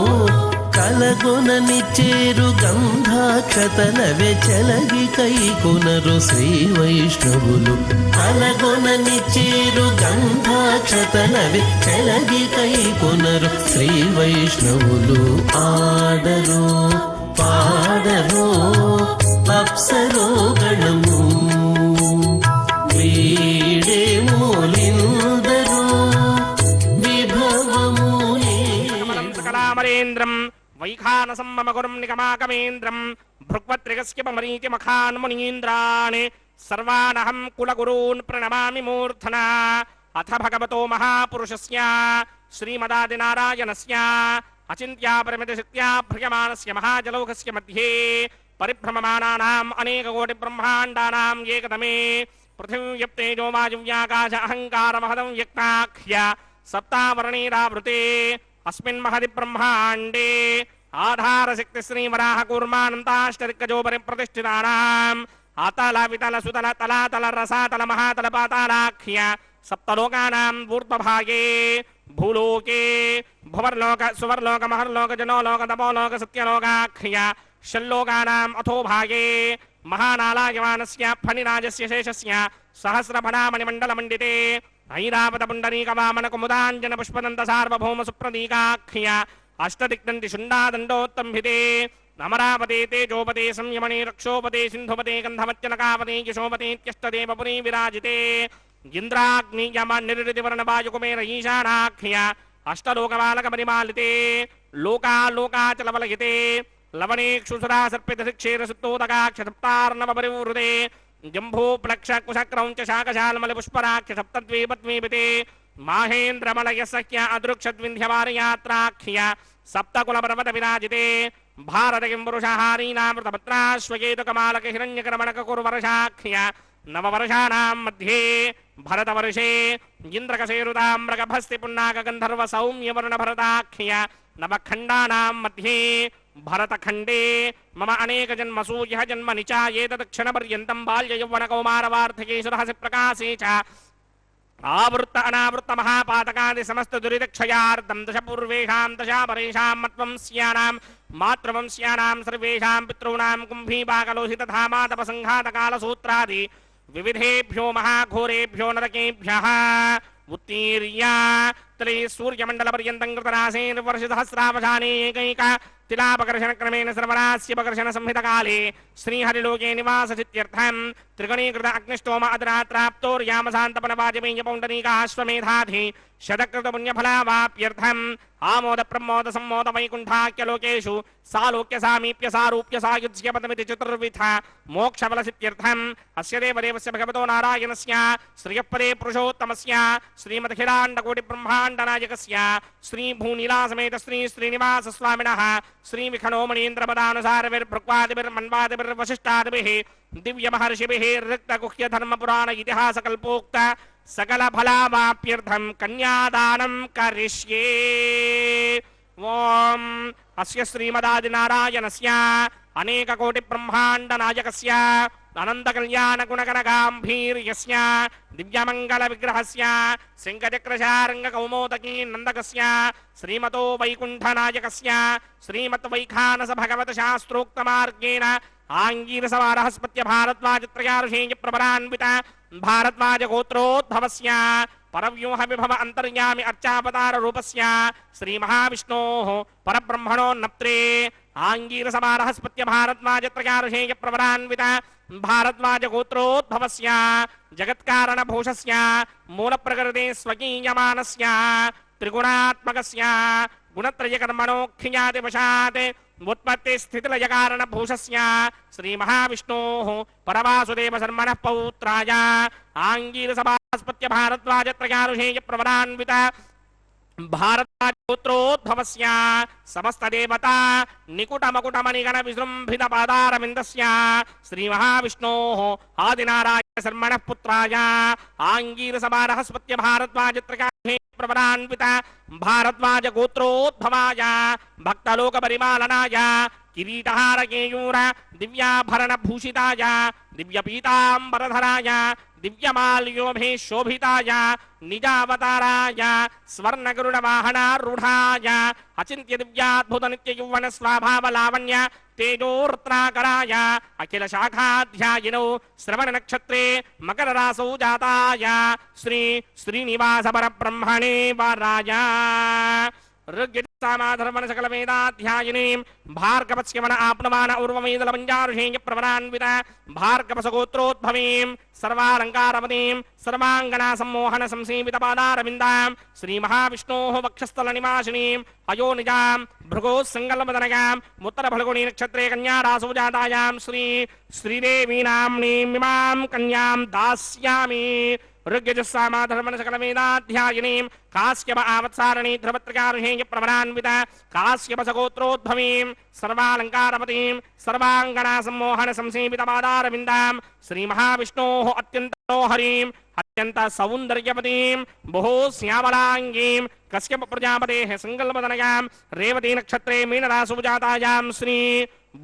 కలగొనని చేరు గంధాక్షతల వెచలగి కైకొనరు శ్రీ వైష్ణవులు కలగొనని చేరు గంధాక్షతల వెచలగి కైకొనరు శ్రీ వైష్ణవులు ఆడరు పాడరు అప్సరో గణము వీడే మూలిందరు విభవము కళామరేంద్రం వైఖానసం మమ గురుం నిగమాకమేంద్రం భృగ్వత్రిగస్య మరీతి మఖాన్ మునీంద్రాణి సర్వానహం కులగురూన్ ప్రణమామి మూర్ధనా అథ భగవతో మహాపురుషస్య శ్రీమదాదినారాయణస్య అచింత్యా పరిమితశక్త్యా భ్రియమానస్య మహాజలౌకస్య మధ్యే పరిభ్రమమానానాం అనేకకోటి బ్రహ్మాండానాం ఏకతమే పృథివ్యప్తేజో వాయువ్యాకాశ అహంకారమహదం వ్యక్తాఖ్య సప్తావరణీరావృతే अस्मिन् महदि ब्रह्माण्डे आधारशक्ति श्रीवराह कूर्मानन्ताष्टदिक्कजो परिप्रतिष्ठितानाम् अतल वितल सुतल तलातल रसातल महातल पातालाख्य सप्तलोकानाम् ऊर्ध्वभागे भूलोके भुवर्लोक सुवर्लोक महर्लोक जनोलोक तपोलोक सत्यलोकाख्य षल्लोकानाम् अथो भागे महानालायमानस्य फणिराजस्य शेषस्य सहस्रफलामणिमण्डलमण्डिते ऐरावत पुंडरीक वामन कुमुदांजन पुष्पदंत सार्वभौम सुप्रतीकाख्य अष्टदिक्दंति शुंडादंडोत्तंभिते अमरावते तेजोपते संयमने रक्षोपते सिंधुपते गंधवच्चनकापते यशोपतेत्यष्टदेवपुरी विराजिते इंद्राग्नि यम निर्ऋतिवर्ण वायुकुमेर ईशानाख्य अष्टलोकबालक परिमालिते लोकालोकाचलवलयिते लवणेक्षुसुरा सर्पितशिक्षेर सुत्तोदकाक्ष सप्तार्णव परिवृते जंभू प्लक्ष कुशक्रौंच शाकशालमल पुष्पराख्य सप्तद्वीपद्वीपिते माहेन्द्रमलय सख्य अदृक्षद्विन्ध्यवारयात्राख्य सप्तकुलपर्वत विराजिते भारत किंपुरुषहारीनामृतपत्राश्वकेतुकमालक हिरण्यकर्मणक कुर्वर्षाख्य नववर्षाणां मध्ये भरतवर्षे इन्द्रकशेरुताम्रगभस्ति पुन्नाक गन्धर्व सौम्यवर्ण भरताख्य नवखण्डानां मध्ये भरतखण्डे मम अनेक जन्मसु यह जन्म निचायेतदक्षणपर्यन्तं बाल्ययौवनकौमारवार्धकेशुरहसि प्रकाशे च आवृत्त अनावृत्त महापातकादि समस्त दुरितक्षयार्धं दशपूर्वेषां दशापरेषां मत्वंस्यानां मातृवंस्यानां सर्वेषां पितॄणां कुम्भीपाकलोहितधामातपसङ्घातकालसूत्रादि विविधेभ्यो महाघोरेभ्यो नरकेभ्यः उत्तीर्य तले सूर्यमण्डलपर्यन्तं कृतरासेर्वर्षसहस्रावसाने एकैक तिलापकर्षणक्रमेण सर्वरास्यपकर्षण संहितकाले श्रीहरिलोके निवासचित्यर्थं त्रिगणीकृत अग्निष्टोम अदरात्राप्तोर्यामसान्तपनवाजपेय पौण्डरीकाश्वमेधाधि शतकृतपुण्यफलावाप्यर्थम् आमोद प्रमोद सम्मोद वैकुण्ठाख्यलोकेषु सालोक्य सामीप्य सारूप्य सायुज्य पदमिति चतुर्विध मोक्षफलसित्यर्थम् अस्य देवदेवस्य भगवतो नारायणस्य श्रियःपदे पुरुषोत्तमस्य श्रीमदखिलाण्डकोटिब्रह्माण्डनायकस्य श्रीभूनीलासमेत श्री श्रीनिवास स्वामिनः श्रीविखणोमणीन्द्रपदानुसारविर्भृक्वादिभिर्मन्वादिभिर्वसिष्ठादिभिः दिव्यमहर्षिभिः ऋक्तगुह्यधर्मपुराण इतिहासकल्पोक्त सकलफलावाप्यर्थं कन्यादानं करिष्ये। ओम అస్య శ్రీమదాదినారాయణస్య అనేక కోటి బ్రహ్మాండ నాయకస్య అనంత కళ్యాణ గుణగణగాంభీర్యస్య దివ్యమంగళ విగ్రహస్య శంఖచక్రశారంగ కౌమోదకీ నందకస్య శ్రీమతో వైకుంఠ నాయకస్య శ్రీమత్ వైఖానస భగవత శాస్త్రోక్త మార్గేణ ఆంగీరసవారహస్పత్య భారద్వాజత్రయారుషేయ ప్రబలాన్విత భారద్వాజ గోత్రోద్భవస్య పరవ్యూహ విభవ అంతర్యామి అర్చావతార రూపస్య శ్రీ మహావిష్ణోః పరబ్రహ్మణోన్నప్త్రే ఆంగీరసవారహస్పత్య భారద్వాజత్రయారుషేయ ప్రబలాన్విత భారద్వాజ గోత్రోద్భవస్య జగత్కారణ భూషస్య మూల ప్రకృతే స్వకీయమానస్య త్రిగుణాత్మకస్య గుణత్రయ కర్మణోఖ్యాతి వశాత్ ఉత్పత్తి స్థితిలయ కారణ భూషస్య శ్రీ మహావిష్ణోః పరవాసుదేవ శర్మణః పౌత్రాయ ఆంగీరసభాస్పత్య భారద్వాజత్రయారుషేయ ప్రవరాన్విత భారద్వాజోత్రోద్భవస్య సమస్త దేవతా నికుటమకుటమణిగణ విజృంభిత పాదారవిందస్య శ్రీ మహావిష్ణోః ఆదినారాయణ శర్మణః పుత్రాయ ఆంగీరసభారహస్పత్య భారద్వాజత్రయారుషేయ ప్రవరాన్విత భారద్వాజ గోత్రోద్భవాయ భక్తలోక పరిమాలనాయ కిరీటహార కేయూర దివ్యాభరణ భూషితాయ దివ్యపీతాంబరధరాయ దివ్యమాల్యోభే శోభితాయ నిజావతారాయ స్వర్ణగరుడ వాహనారూఢాయ అచింత్య దివ్యాద్భుత నిత్య యౌవన స్వభావ లావణ్య తేజోర్త్రాకరాయ అఖిల శాఖాధ్యాయినౌ శ్రవణ నక్షత్రే మకర రాసౌ జాతాయ శ్రీ శ్రీనివాస పరబ్రహ్మణే వరాయ ఋగ్యజామాధర్మణ సకల వేదాధ్యాయినీం భార్గవస్యవన ఆప్నమాన ఊర్వమేదల పంచారుషేయ ప్రవరాన్విత భార్గవసగోత్రోద్భవీం సర్వాలంకారవతీం సర్వాంగనా సమ్మోహన సంసేవిత పాదారవిందాం శ్రీ మహావిష్ణోః వక్షస్థల నివాసినీం అయోనిజాం భృగోః సంగల్మదనగాం ఉత్తర ఫల్గుణీ నక్షత్రే కన్యా రాసౌ జాతాయాం శ్రీ శ్రీదేవీనామ్నీమిమాం కన్యాం దాస్యామి ఋగ్యజస్సామాధర్మణ సకల వేదాధ్యాయినీం కాశ్యప ఆవత్సారణీ ధ్రువత్రకారుషేయ ప్రవరాన్విత కాశ్యప సగోత్రోద్భవీం సర్వాలంకారవతీం సర్వాంగనా సమ్మోహన సంసేవిత పాదారవిందాం శ్రీ మహావిష్ణోః అత్యంతోహరీం అత్యంత సౌందర్యవతీం బహో శ్యామలాంగీం కశ్యప ప్రజాపతేః సంకల్పదనయాం రేవతీ నక్షత్రే మీనరాశౌ జాతాయాం శ్రీ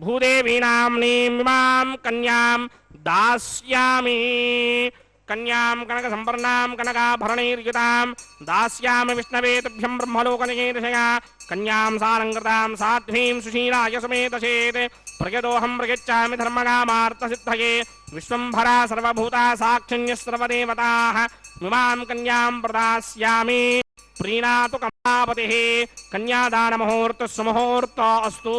భూదేవీనామ్నీమిమాం కన్యాం దాస్యామి కన్యాం కనక సంపర్ణాం కనకాభరణైర్యుతాం దాస్యామి విష్ణవే తుభ్యం బ్రహ్మలోకనికేతశయా కన్యాం సాలంకృతాం సాధ్వీం సుశీలాయ సమేతసేత్ ప్రయదోహం ప్రయచ్చామి ధర్మకామార్థసిద్ధయే విశ్వంభరా సర్వభూతా సాక్షిణ్యः సర్వదేవతాః మిమాం కన్యాం ప్రదాస్యామి ప్రీణాతు కమలాపతిః కన్యాదానముహూర్తः సుముహూర్తో అస్తు.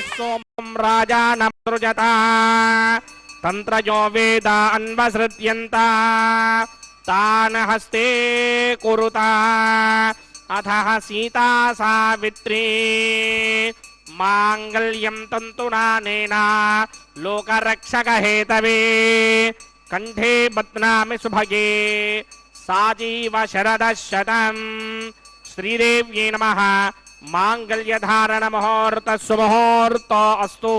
सोमं राजानमसृजत तन्त्रयो वेद अन्वसृत्यन्त तान् हस्ते कुरुता अथः सीता सावित्री मांगल्यं तन्तुनानेन लोकरक्षकहेतवे कंठे बध्नामि सुभगे साजीव शरदः शतम् श्रीदेव्यै नमः मांगल्यधारण मुहूर्त सुमुहूर्त अस्तु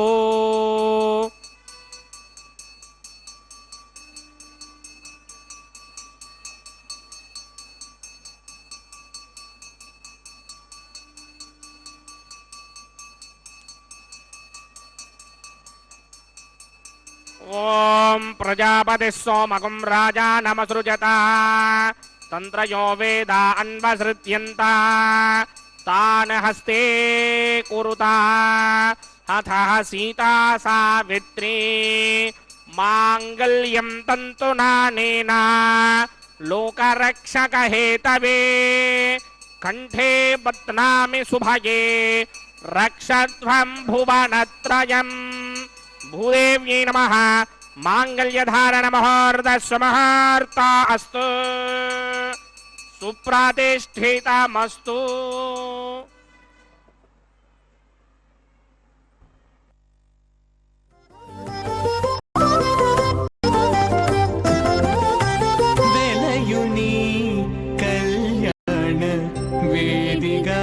ओम प्रजापति सोमकं राजानमसृजत तन्त्रयो वेद अन्वसृत्यन्त तान् हस्ते कुरुता अथः सीता सावित्री मांगल्यं तन्तुनानेन लोकरक्षकहेतवे कंठे बध्नामि सुभगे रक्षध्वं भुवनत्रयम् भूदेव्यै नमः मांगल्यधारण मुहूर्त सुमुहूर्त अस्तु सुप्रतिष्ठितमस्तु వెలయుని కళ్యాణ వేదిగా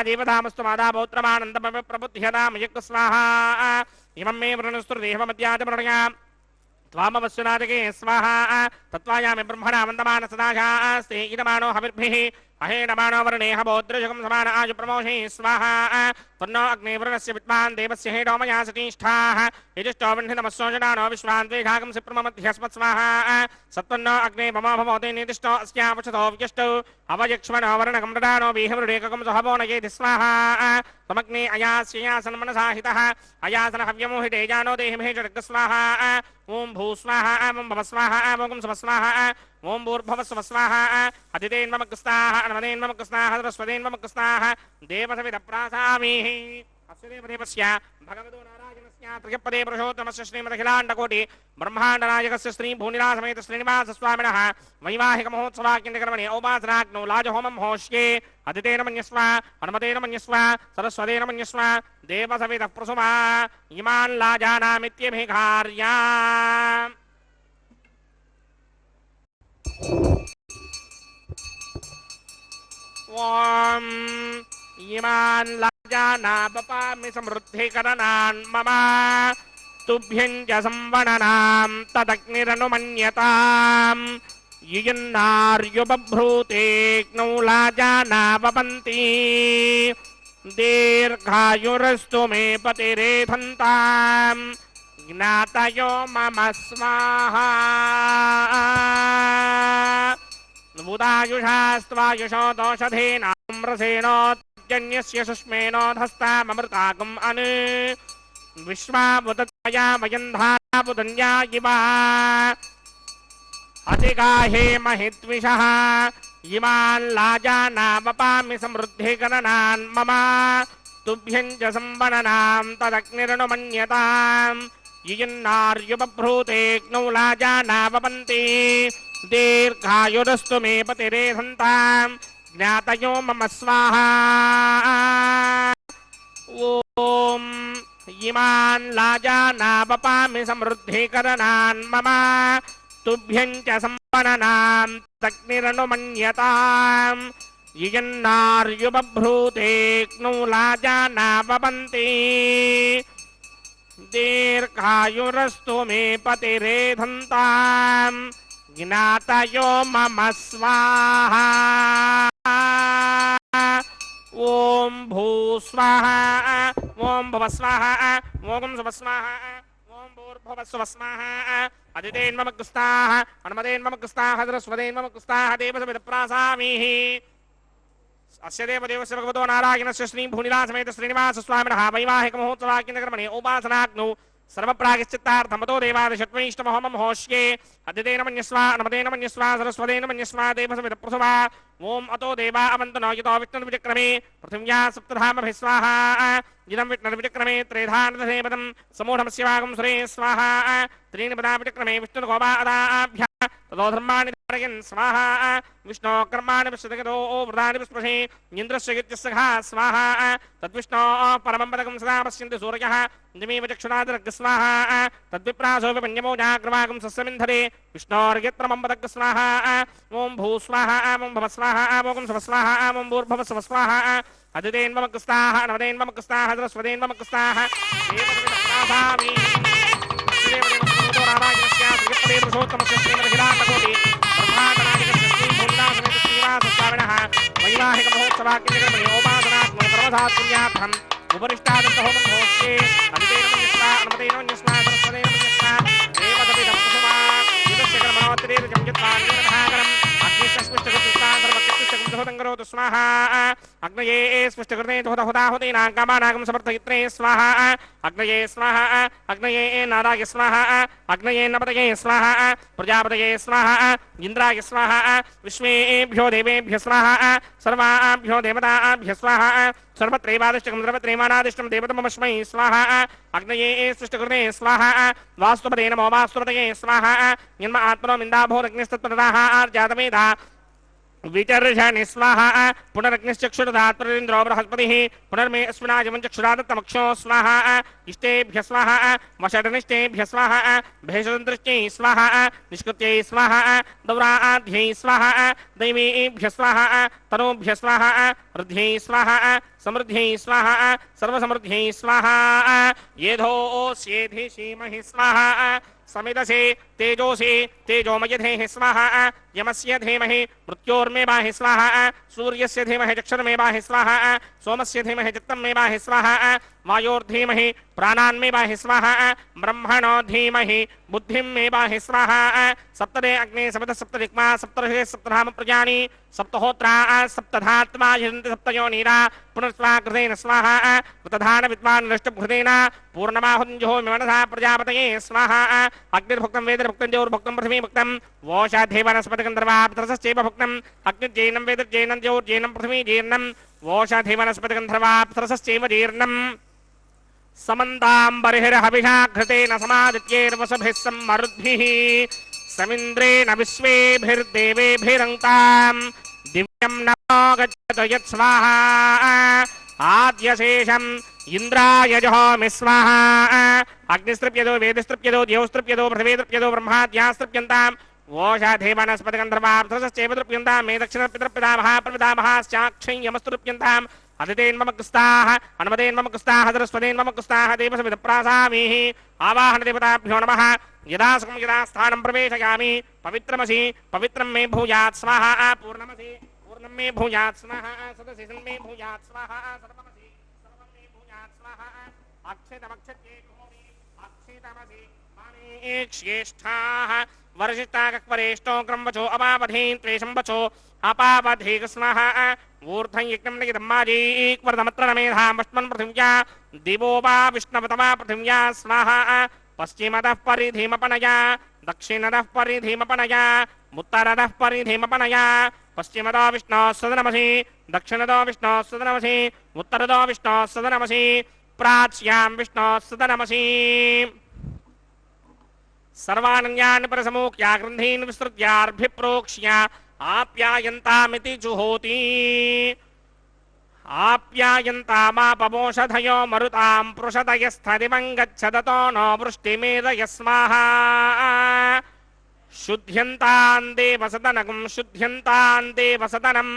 देवतामस्तु मादा पौत्रमानन्दप्रबुद्ध्यतां यज्ञ स्वाहा इमं मे वृणस्तु देहमद्याजमृणया त्वामवस्युनादके स्वाहा तत्त्वायामि ब्रह्मणा वन्दमान सदाशास्ते इदमानो हविर्भिः अहेणमानो वर्णेह बोद्रजगं समान आजु प्रमोषे स्वाहा तन्नो अग्निवर्णस्य विद्वान् देवस्य हेडो मया सतीष्ठाः यजुष्टो वह्नितमस्सोजनानो विश्वान् द्वेघागं सिप्रमध्यस्मत् स्वाहा सत्वन्नो अग्ने मम भवते निर्दिष्टो अस्यावचतो व्यष्टौ अवयक्ष्मणो वर्णकं ददानो बीहवृडेककं सहवो नयेति स्वाहा त्वमग्ने अयास्ययासन्मनसाहितः अयासन हव्यमोहिते जानो देहिमहेशर्ग स्वाहा ओम भू स्वाहा ओम भव स्वाहा ओम स्व स्वाहा ओम भूर्भुवः स्वः स्वाहा अदितेन्ममग्स्ताः अन्मदेन्ममग्स्ताः सरस्वतेन्ममग्स्ताः देवसविदप्रासामीः अस्य देवदेवस्य भगवतो नारायणस्य त्रिपदे पुरुषोत्तमस्य श्रीमदखिलाण्डकोटि ब्रह्माण्डनायकस्य श्री भूनिलासमेत श्रीनिवासस्वामिनः वैवाहिक महोत्सवाख्यकर्मणि औपासनाग्नौ लाजहोमं होष्ये अदितेन मन्यस्व हनुमतेन मन्यस्व सरस्वतेन मन्यस्व देवसविदः प्रसुमा इमान् लाजानामित्यभिघार्या ॐ इमान् लाजानापपामि समृद्धिकरणान् मम तुभ्यं च संवणनां तदग्निरनुमन्यताम् ययन्नार्युपभ्रूतेऽग्नौ लाजानावपन्ति दीर्घायुरस्तु मे पतिरेधन्ताम् ज्ञातयो मम स्वाहा भूतायुषास्त्वायुषो दोषधेनाम्रसेनोजन्यस्य सुष्मेनोधस्ताममृतागम् अनु विश्वावुतया वयन्धारावुदन्या इव अतिगाहे महित्विषः इमान् लाजानावपामि समृद्धिगणनान् मम तुभ्यं च संवननां तदग्निरनुमन्यताम् ययन्नार्युपभ्रूतेऽग्नौ लाजानावपन्ति दीर्घायुरस्तु मे पतिरेधन्ताम् ज्ञातयो मम स्वाहा ॐ इमान् लाजानावपामि समृद्धिकरणान् मम तुभ्यं च संवननां तदग्निरनुमन्यताम् ययन्नार्युपभ्रूतेऽग्नौ लाजानावपन्ति दीर्घायुरस्तु मे पतिरेधन्ताम् ज्ञातयो मम स्वाहा ॐ भू स्वाहा ॐ भव स्वाहा ॐ स्व स्वाहा ॐ भूर्भुवः स्वः स्वाहा अदितेन्ममग्स्ताः हनुमतेन्ममग्स्ताः सरस्वतेन्ममग्स्ताः देवसविदप्रासामीः अस्य देवदेवस्य भगवतो नारायणस्य श्री भूनिलासमेत श्रीनिवासस्वामिनः वैवाहिक महोत्सवाख्यकर्मणि उपासनाग्नौ सर्वप्रायश्चित्तार्थमतो देवादिषट्वैष्णवहोमं होष्ये अदितेन मन्यस्व हनुमतेन मन्यस्व सरस्वतेन मन्यस्व देवसविदप्रसुवा ओम अतो देवा अवन्तनो यतो विष्णुर्विक्रमे पृथिव्या सप्तधामभिः स्वाहा इदं विष्णुर्विक्रमे त्रेधानदधेपदं समूढमस्यवागं सुरे स्वाहा त्रीणि पदा विक्रमे विष्णुर्गोपादाभ्यः ततो धर्माणि धारयन् स्वाहा विष्णो कर्माणि पश्यतगतो वृदानि विस्पृशे इन्द्रस्य गित्यस्य स्वाहा तद्विष्णो परमं पदकं सदा पश्यन्ति सूर्यः निमेव चक्षुरादिरग् स्वाहा तद्विप्रासो विपन्यमो जाग्रवागं सस्यमिन्धरे विष्णोर्यत्रमं पदग् स्वाहा ओम भू स्वाहा ओम भव स्वाहा ओम स्व स्वाहा ओम भूर्भुवः स्वः स्वाहा अदितेन्ममग्स्ताः नवदेन्ममग्स्ताः सरस्वतेन्ममग्स्ताः देवसविदप्रासामीः पुरुषोत्तमस्य श्रीमदखिलाण्डकोटि ब्रह्माण्डनायकस्य श्री भूनिलासमेत श्रीनिवासस्वामिनः वैवाहिक महोत्सवाख्यकर्मणि औपासनाग्नौ सर्वसात्पुण्यार्थम् उपरिष्टादन्तहोमं होष्ये अदितेन मन्यस्व हनुमतेन मन्यस्व सरस्वतेन मन्यस्व देवसविदप्रसुमा युधस्य कर्मणोत्तरेर्जं यत्पाण्येनमहाकरम् अग्निष्टस्पृष्टकृत्युत्तान्तरमग्निष्टकृतङ्करोतु स्वाहा अग्नये स्पृष्टकृते हुताहुतीनां कामानागं समर्थयित्रे स्वाहा अग्नये स्वाहा अग्नये नाराय स्वाहा अग्नये नपतये स्वाहा प्रजापतये स्वाहा इन्द्राय स्वाहा विश्वेभ्यो देवेभ्यः स्वाहा सर्वाभ्यो देवताभ्यः स्वाहा सर्वत्रैवादिष्टकं सर्वत्रैवानादिष्टं देवतमस्मै स्वाहा अग्नये सृष्टकृते स्वाहा वास्तुपदे नमो वास्तुपतये स्वाहा यन्म आत्मनो मिन्दाभोरग्निस्तत्पदाः आर्जातमेधा विचर्षणि स्वाहा पुनरग्निश्चक्षुरधात्मरिन्द्रो बृहस्पतिः पुनर्मे अस्मिनाजमं चक्षुरादत्तमक्षो स्वाहा इष्टेभ्यः स्वाहा वषडनिष्टेभ्यः स्वाहा भेषदन्तृष्ट्यै स्वाहा निष्कृत्यै स्वाहा दौराध्यै स्वाहा दैवेभ्यः स्वाहा तनूभ्यः स्वाहा वृद्ध्यै स्वाहा समृद्ध्यै स्वाहा सर्वसमृद्ध्यै स्वाहा येधोऽस्येधि श्रीमहि स्वाहा समिदसे तेजोसि तेजोमयधेहि स्वाहा यमस्य धीमहि मृत्योर्मेवाहि स्वाहा सूर्यस्य धीमहि चक्षुर्मेवाहि स्वाहा सोमस्य धीमहि चित्तमेवाहि स्वाहा वायोर्धीमहि प्राणान्मेवाहि स्वाहा ब्रह्मणो धीमहि बुद्धिमेवाहि स्वाहा सप्तदे अग्ने सप्त सप्तदिक्मा सप्तर्षे सप्तधाम प्रजानि सप्तहोत्रा सप्तधात्मा यजन्ति सप्तयोनिरा पुनर्स्वाकृतेन स्वाहा कृतधान विद्वान् नष्टभृतेन पूर्णमाहुञ्जो मनसा प्रजापतये स्वाहा अग्निर्भुक्तं वेदर्भुक्तं ज्योर्भुक्तं पृथ्वीभुक्तं वोषाधे वनस्पतिगन्धर्वाप्तरसश्चैव भुक्तम् अग्निर्जैनं वेदर्जैनं ज्योर्जैनं पृथ्वीजैर्नं वोषाधे वनस्पतिगन्धर्वाप्तरसश्चैव जीर्णम् समन्ताम्बरिहिर्हविषा घृतेन समादित्यैर्वसभिः सम्मरुद्भिः समिन्द्रेण विश्वेभिर्देवेभिरङ्क्ताम् दिव्यं नमो गच्छतु यत्स्वाहा आद्यशेषम् इन्द्राय जहोमि स्वाहा अग्निस्तृप्यतो वेदस्तृप्यतो द्यौस्तृप्यतो पृथिवीतृप्यतो ब्रह्माद्यास्तृप्यन्ताम् वोषाधे वनस्पतिगन्धर्वाप्तरसश्चैव तृप्यन्ताम् मे दक्षिणपितृपितामहः प्रपितामहश्चाक्षय्यमस्तृप्यन्ताम् अदितेन्मम कुस्ताः अनुमतेन्मम कुस्ताः सरस्वतेन्मम कुस्ताः देवसमिदप्रासामीः आवाहन देवताभ्यो नमः यदा सुखं यदा स्थानं प्रवेशयामि पवित्रमसि पवित्रं मे भूयात् स्वाहा पूर्णमसि पूर्णं मे भूयात् स्वाहा सदसि मे भूयात् स्वाहा सर्वमसि सर्वं मे भूयात् स्वाहा अक्षतमक्षत्ये कुमोमि अक्षितमसि मामे श्रेष्ठाः वर्षिष्ठाकवरेष्ठो क्रमवचो अपावधीन् त्वेषं वचो अपावधीक स्वाहा ऊर्ध्वं यज्ञं निगितम्माजीक्वरदमत्र मेधामष्मन् पृथिव्या दिवो वा विष्णवतमा पृथिव्या स्वाहा पश्चिमतः परिधीमपनया दक्षिणतः परिधीमपनया उत्तरतः परिधीमपनया पश्चिमतो विष्णोः सदनमसि दक्षिणतो विष्णोः सदनमसि उत्तरतो विष्णोः सदनमसि प्राच्यां विष्णोः सदनमसि सर्वानन्यान् परसमूख्या ग्रन्थीन् विस्तृत्यार्भिप्रोक्ष्य आप्यायन्तामिति जुहोति आप्यायन्तामापमोषधयो मरुतां पृषदयस्थदिवं गच्छदतो नो वृष्टिमेदय स्वाहा शुद्ध्यन्तान् देवसदनगुं शुद्ध्यन्तान् देवसदनम्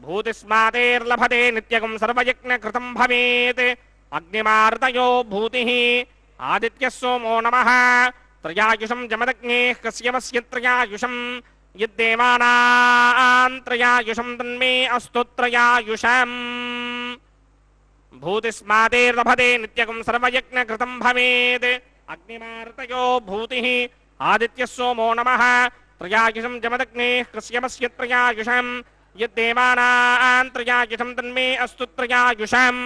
भूतिस्मातेर्लभते नित्यगुं सर्वयज्ञकृतं भवेत् अग्निमार्तयो भूतिः आदित्यः सोमो नमः त्रयायुषं जमदग्नेः कस्यमस्य त्रयायुषम् यद्देवानां त्रयायुषं तन्मे अस्तु त्रयायुषम् भूतिस्मातेर्लभते नित्यगुं सर्वयज्ञकृतं भवेत् अग्निमार्तयो भूतिः आदित्यः सोमो नमः त्रयायुषं जमदग्नेः कस्यमस्य त्रयायुषम् यद्देवानां त्रयायुषं तन्मे अस्तु त्रयायुषम्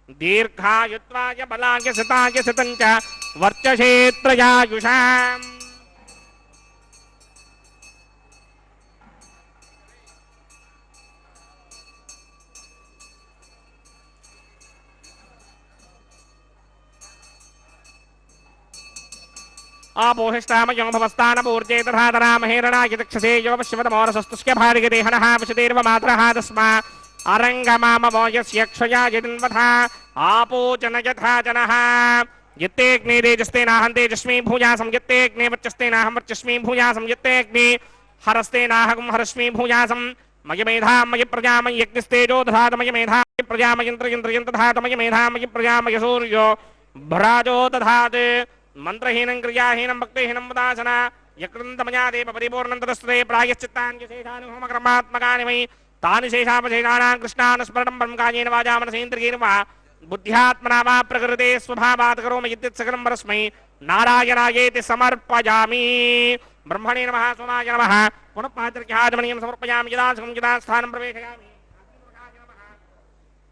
दीर्घायुत्वाय बलाय सताय सतञ्च वर्चसे त्रयायुषाम् आपोहिष्टामयो भवस्तानपूर्जे तथा तरामहेरणाय दक्षसे यो पश्यवतमोरसस्तुष्य भार्गदेहनः विशदेर्व मात्रः तस्मा अरङ्गमामवो यस्य क्षया यदिन्वथा आपोचन यथा जनः यत्तेऽग्ने तेजस्तेनाहं तेजस्मी भूयासं यत्तेऽग्ने वर्चस्तेनाहं वर्चस्मी भूयासं यत्तेऽग्ने हरस्तेनाहं हरस्मी भूयासं मयि मेधां मयि प्रजा मयि यज्ञस्तेजो दधात मयि मेधां मयि प्रजा मयिन्द्रयन्त्रयं दधात मयि मेधां मयि प्रजा मयि सूर्यो भ्राजो दधात् मन्त्रहीनं क्रियाहीनं भक्तिहीनं उदासना यकृन्तमया देव परिपूर्णं तदस्ते प्रायश्चित्तानि शेषानुहोमकर्मात्मकानि मयि तानि शेषापशेषाणां कृष्णानुस्मरणं ब्रह्मकायेन वाचा मनसेन्द्रियेण वा बुद्ध्यात्मना वा प्रकृते स्वभावात् करोमि यद्यत्सकलं परस्मै नारायणायेति समर्पयामि ब्रह्मणे नमः सोमाय नमः पुनः पात्रघ्याजमनीयं समर्पयामि यदा सुखं यदा स्थानं प्रवेशयामि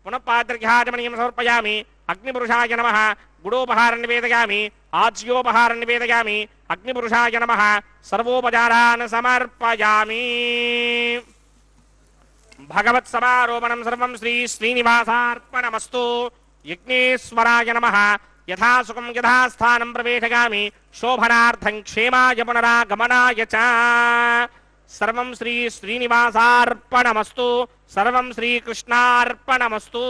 पुनः पात्रघ्याजमनीयं समर्पयामि अग्निपुरुषाय नमः गुडोपहारं निवेदयामि आज्योपहारं निवेदयामि अग्निपुरुषाय नमः सर्वोपचारान् समर्पयामि भगवत्समारोपणं सर्वं श्री श्रीनिवासार्पणमस्तु यज्ञेश्वराय नमः यथा सुखं यथा स्थानं प्रवेशयामि शोभनार्थं क्षेमाय पुनरागमनाय च सर्वं श्री श्रीनिवासार्पणमस्तु सर्वं श्रीकृष्णार्पणमस्तु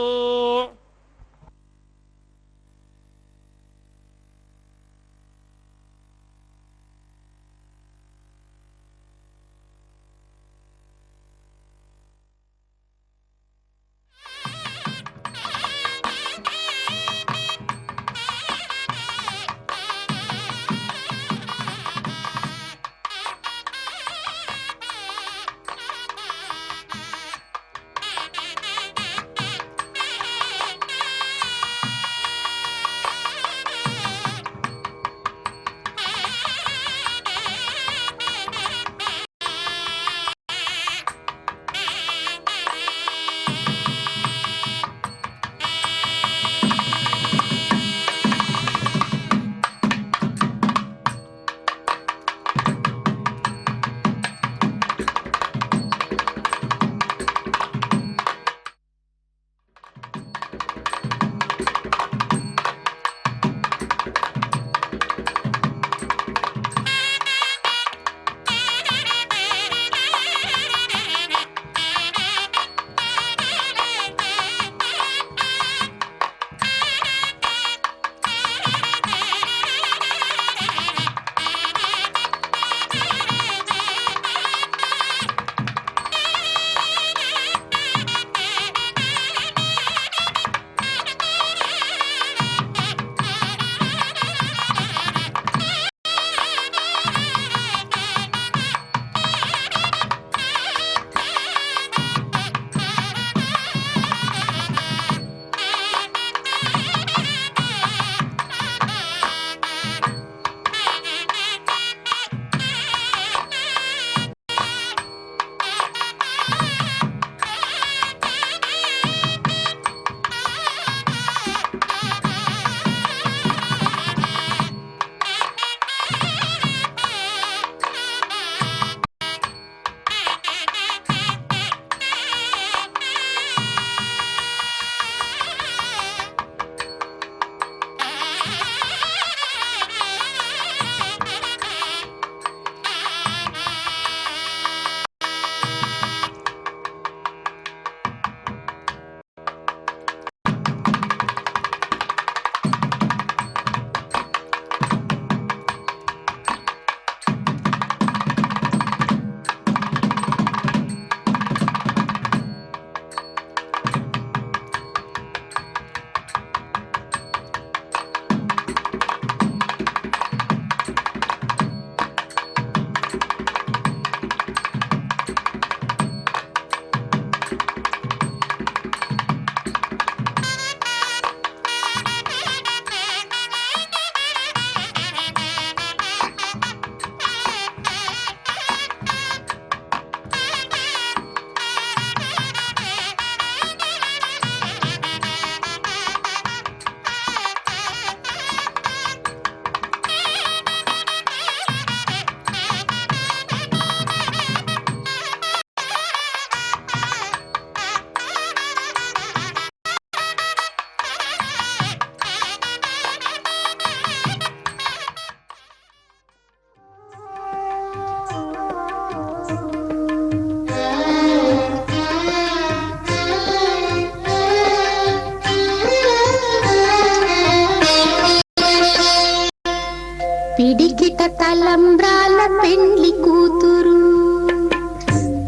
తలంబ్రాల పెండ్లి కూతురు,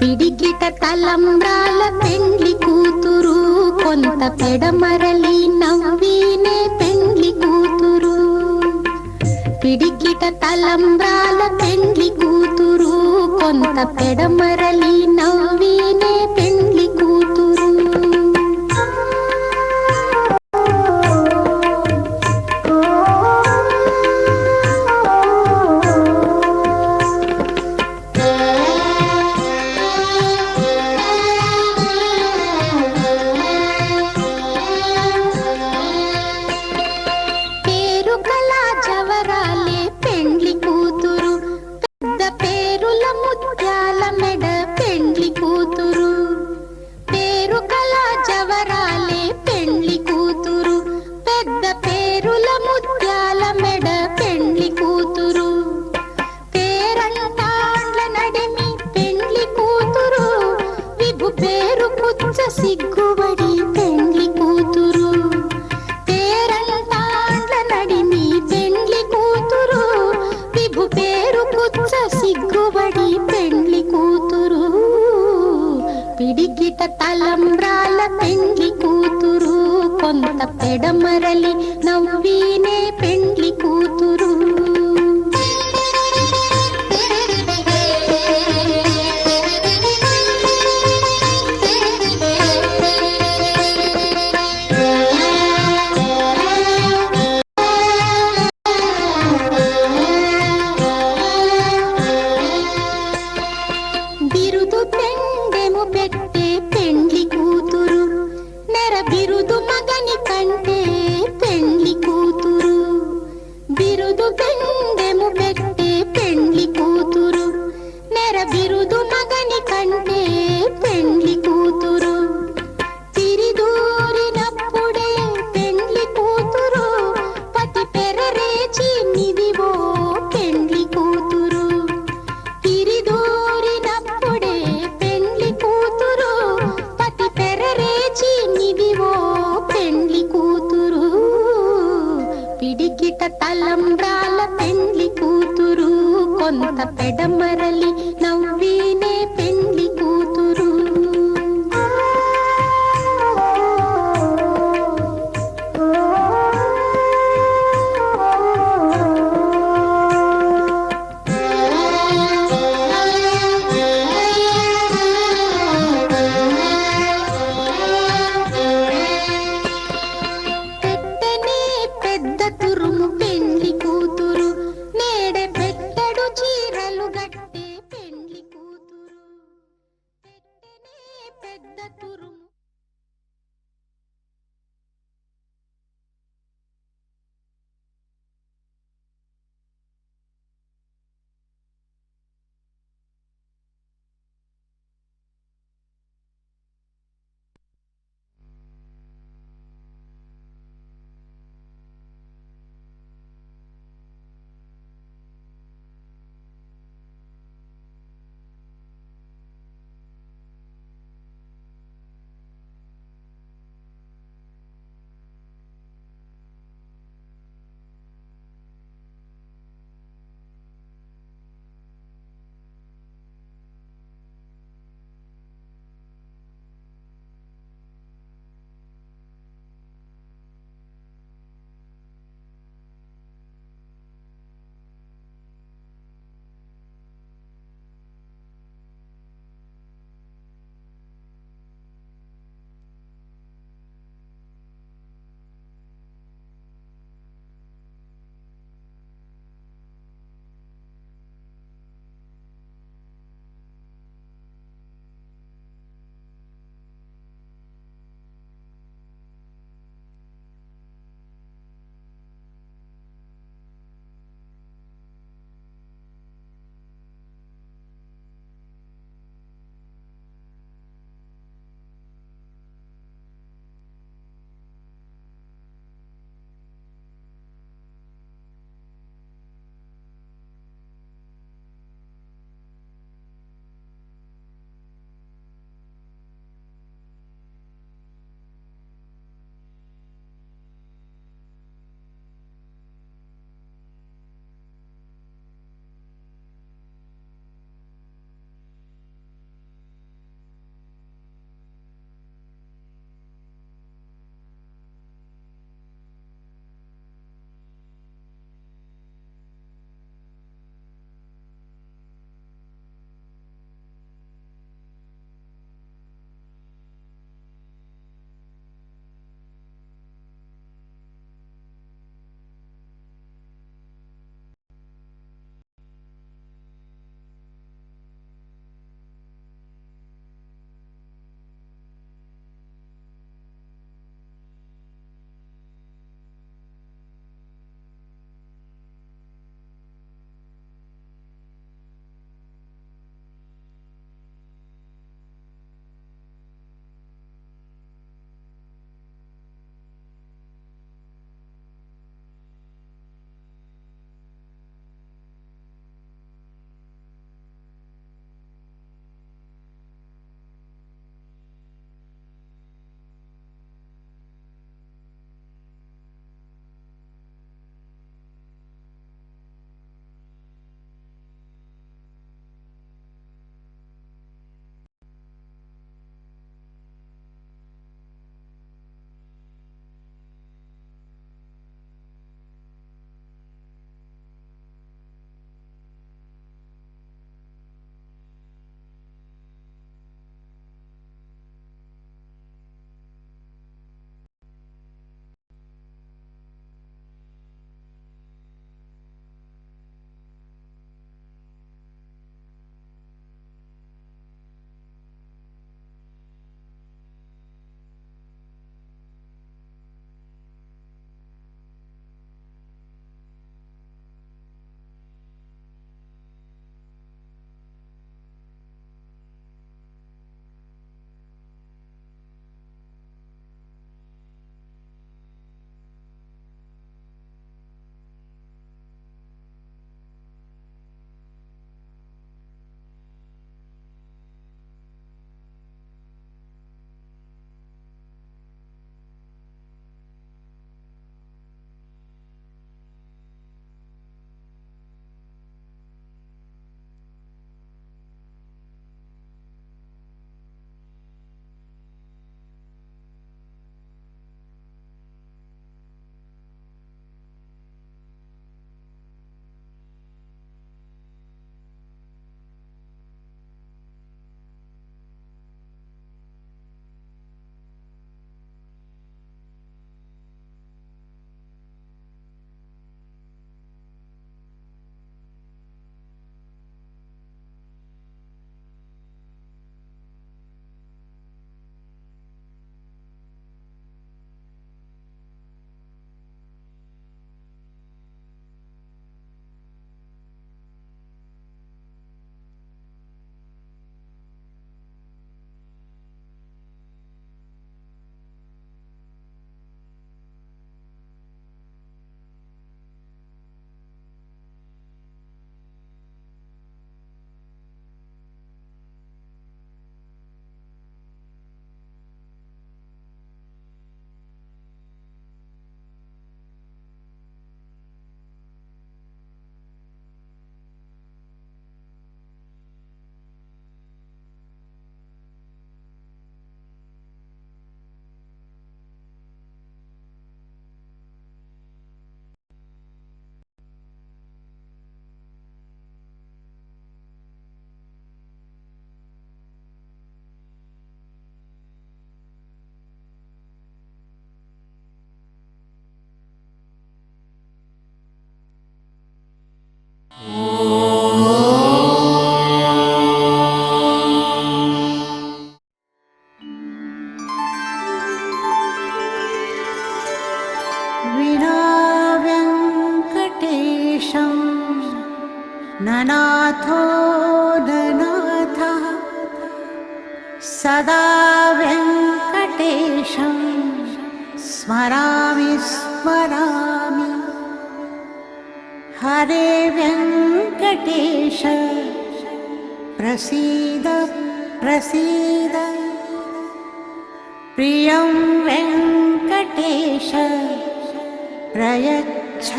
పిడికిట తలంబ్రాల పెండ్లి కూతురు, కొంత పెడమరలి నవ్వీనే పెండ్లి కూతురు. పిడికిట తలంబ్రాల పెండ్లి కూతురు, కొంత పెడమరలి నవ్వీనే పెండ్లి కూతురు. సిగ్గుబడి పెండ్లి కూతురు, పేరంటాండ్ల నడిమి పెండ్లి కూతురు, విభు పేరు కుచ్చ సిగ్గుబడి పెండ్లి కూతురు. పిడికిట తలంబ్రాల పెండ్లి కూతురు, కొంత పెడమరలి నవ్వీనే పెండ్లి కూతురు. బిరుదు పెండెము పెట్టే పెండ్లి కూతురు, నెర బిరుదు మగని కంటే పెండ్లి కూతురు. బిరుదు పెండెము పెట్టే పెండ్లి కూతురు, నెర బిరుదు మగని కంటే పెండ్లి కూతురు. తిరిదూరినప్పుడే పెండ్లి కూతురు, పతి పెరరేచి నిదివో పెండ్లి కూతురు. తిరిదూరినప్పుడే పెండ్లి కూతురు, పతి పెరరేచి నిదివో పెండ్లి కూతురు. పిడికిట తలంబ్రాల పెండ్లి కూతురు, కొంత పెడమరలి నవ్వీనే పెండ్లి కూతురు. పెట్టనే పెద్ద తురుము పెండ్లి కూతురు, నేడే పెట్టడు చీరలు గట్టే పెండ్లి కూతురు. नाथो ननाथः सदा वेङ्कटेशं स्मरामि स्मरामि हरे वेङ्कटेश प्रसीद प्रसीद प्रियं वेङ्कटेश प्रयच्छ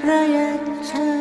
प्रयच्छ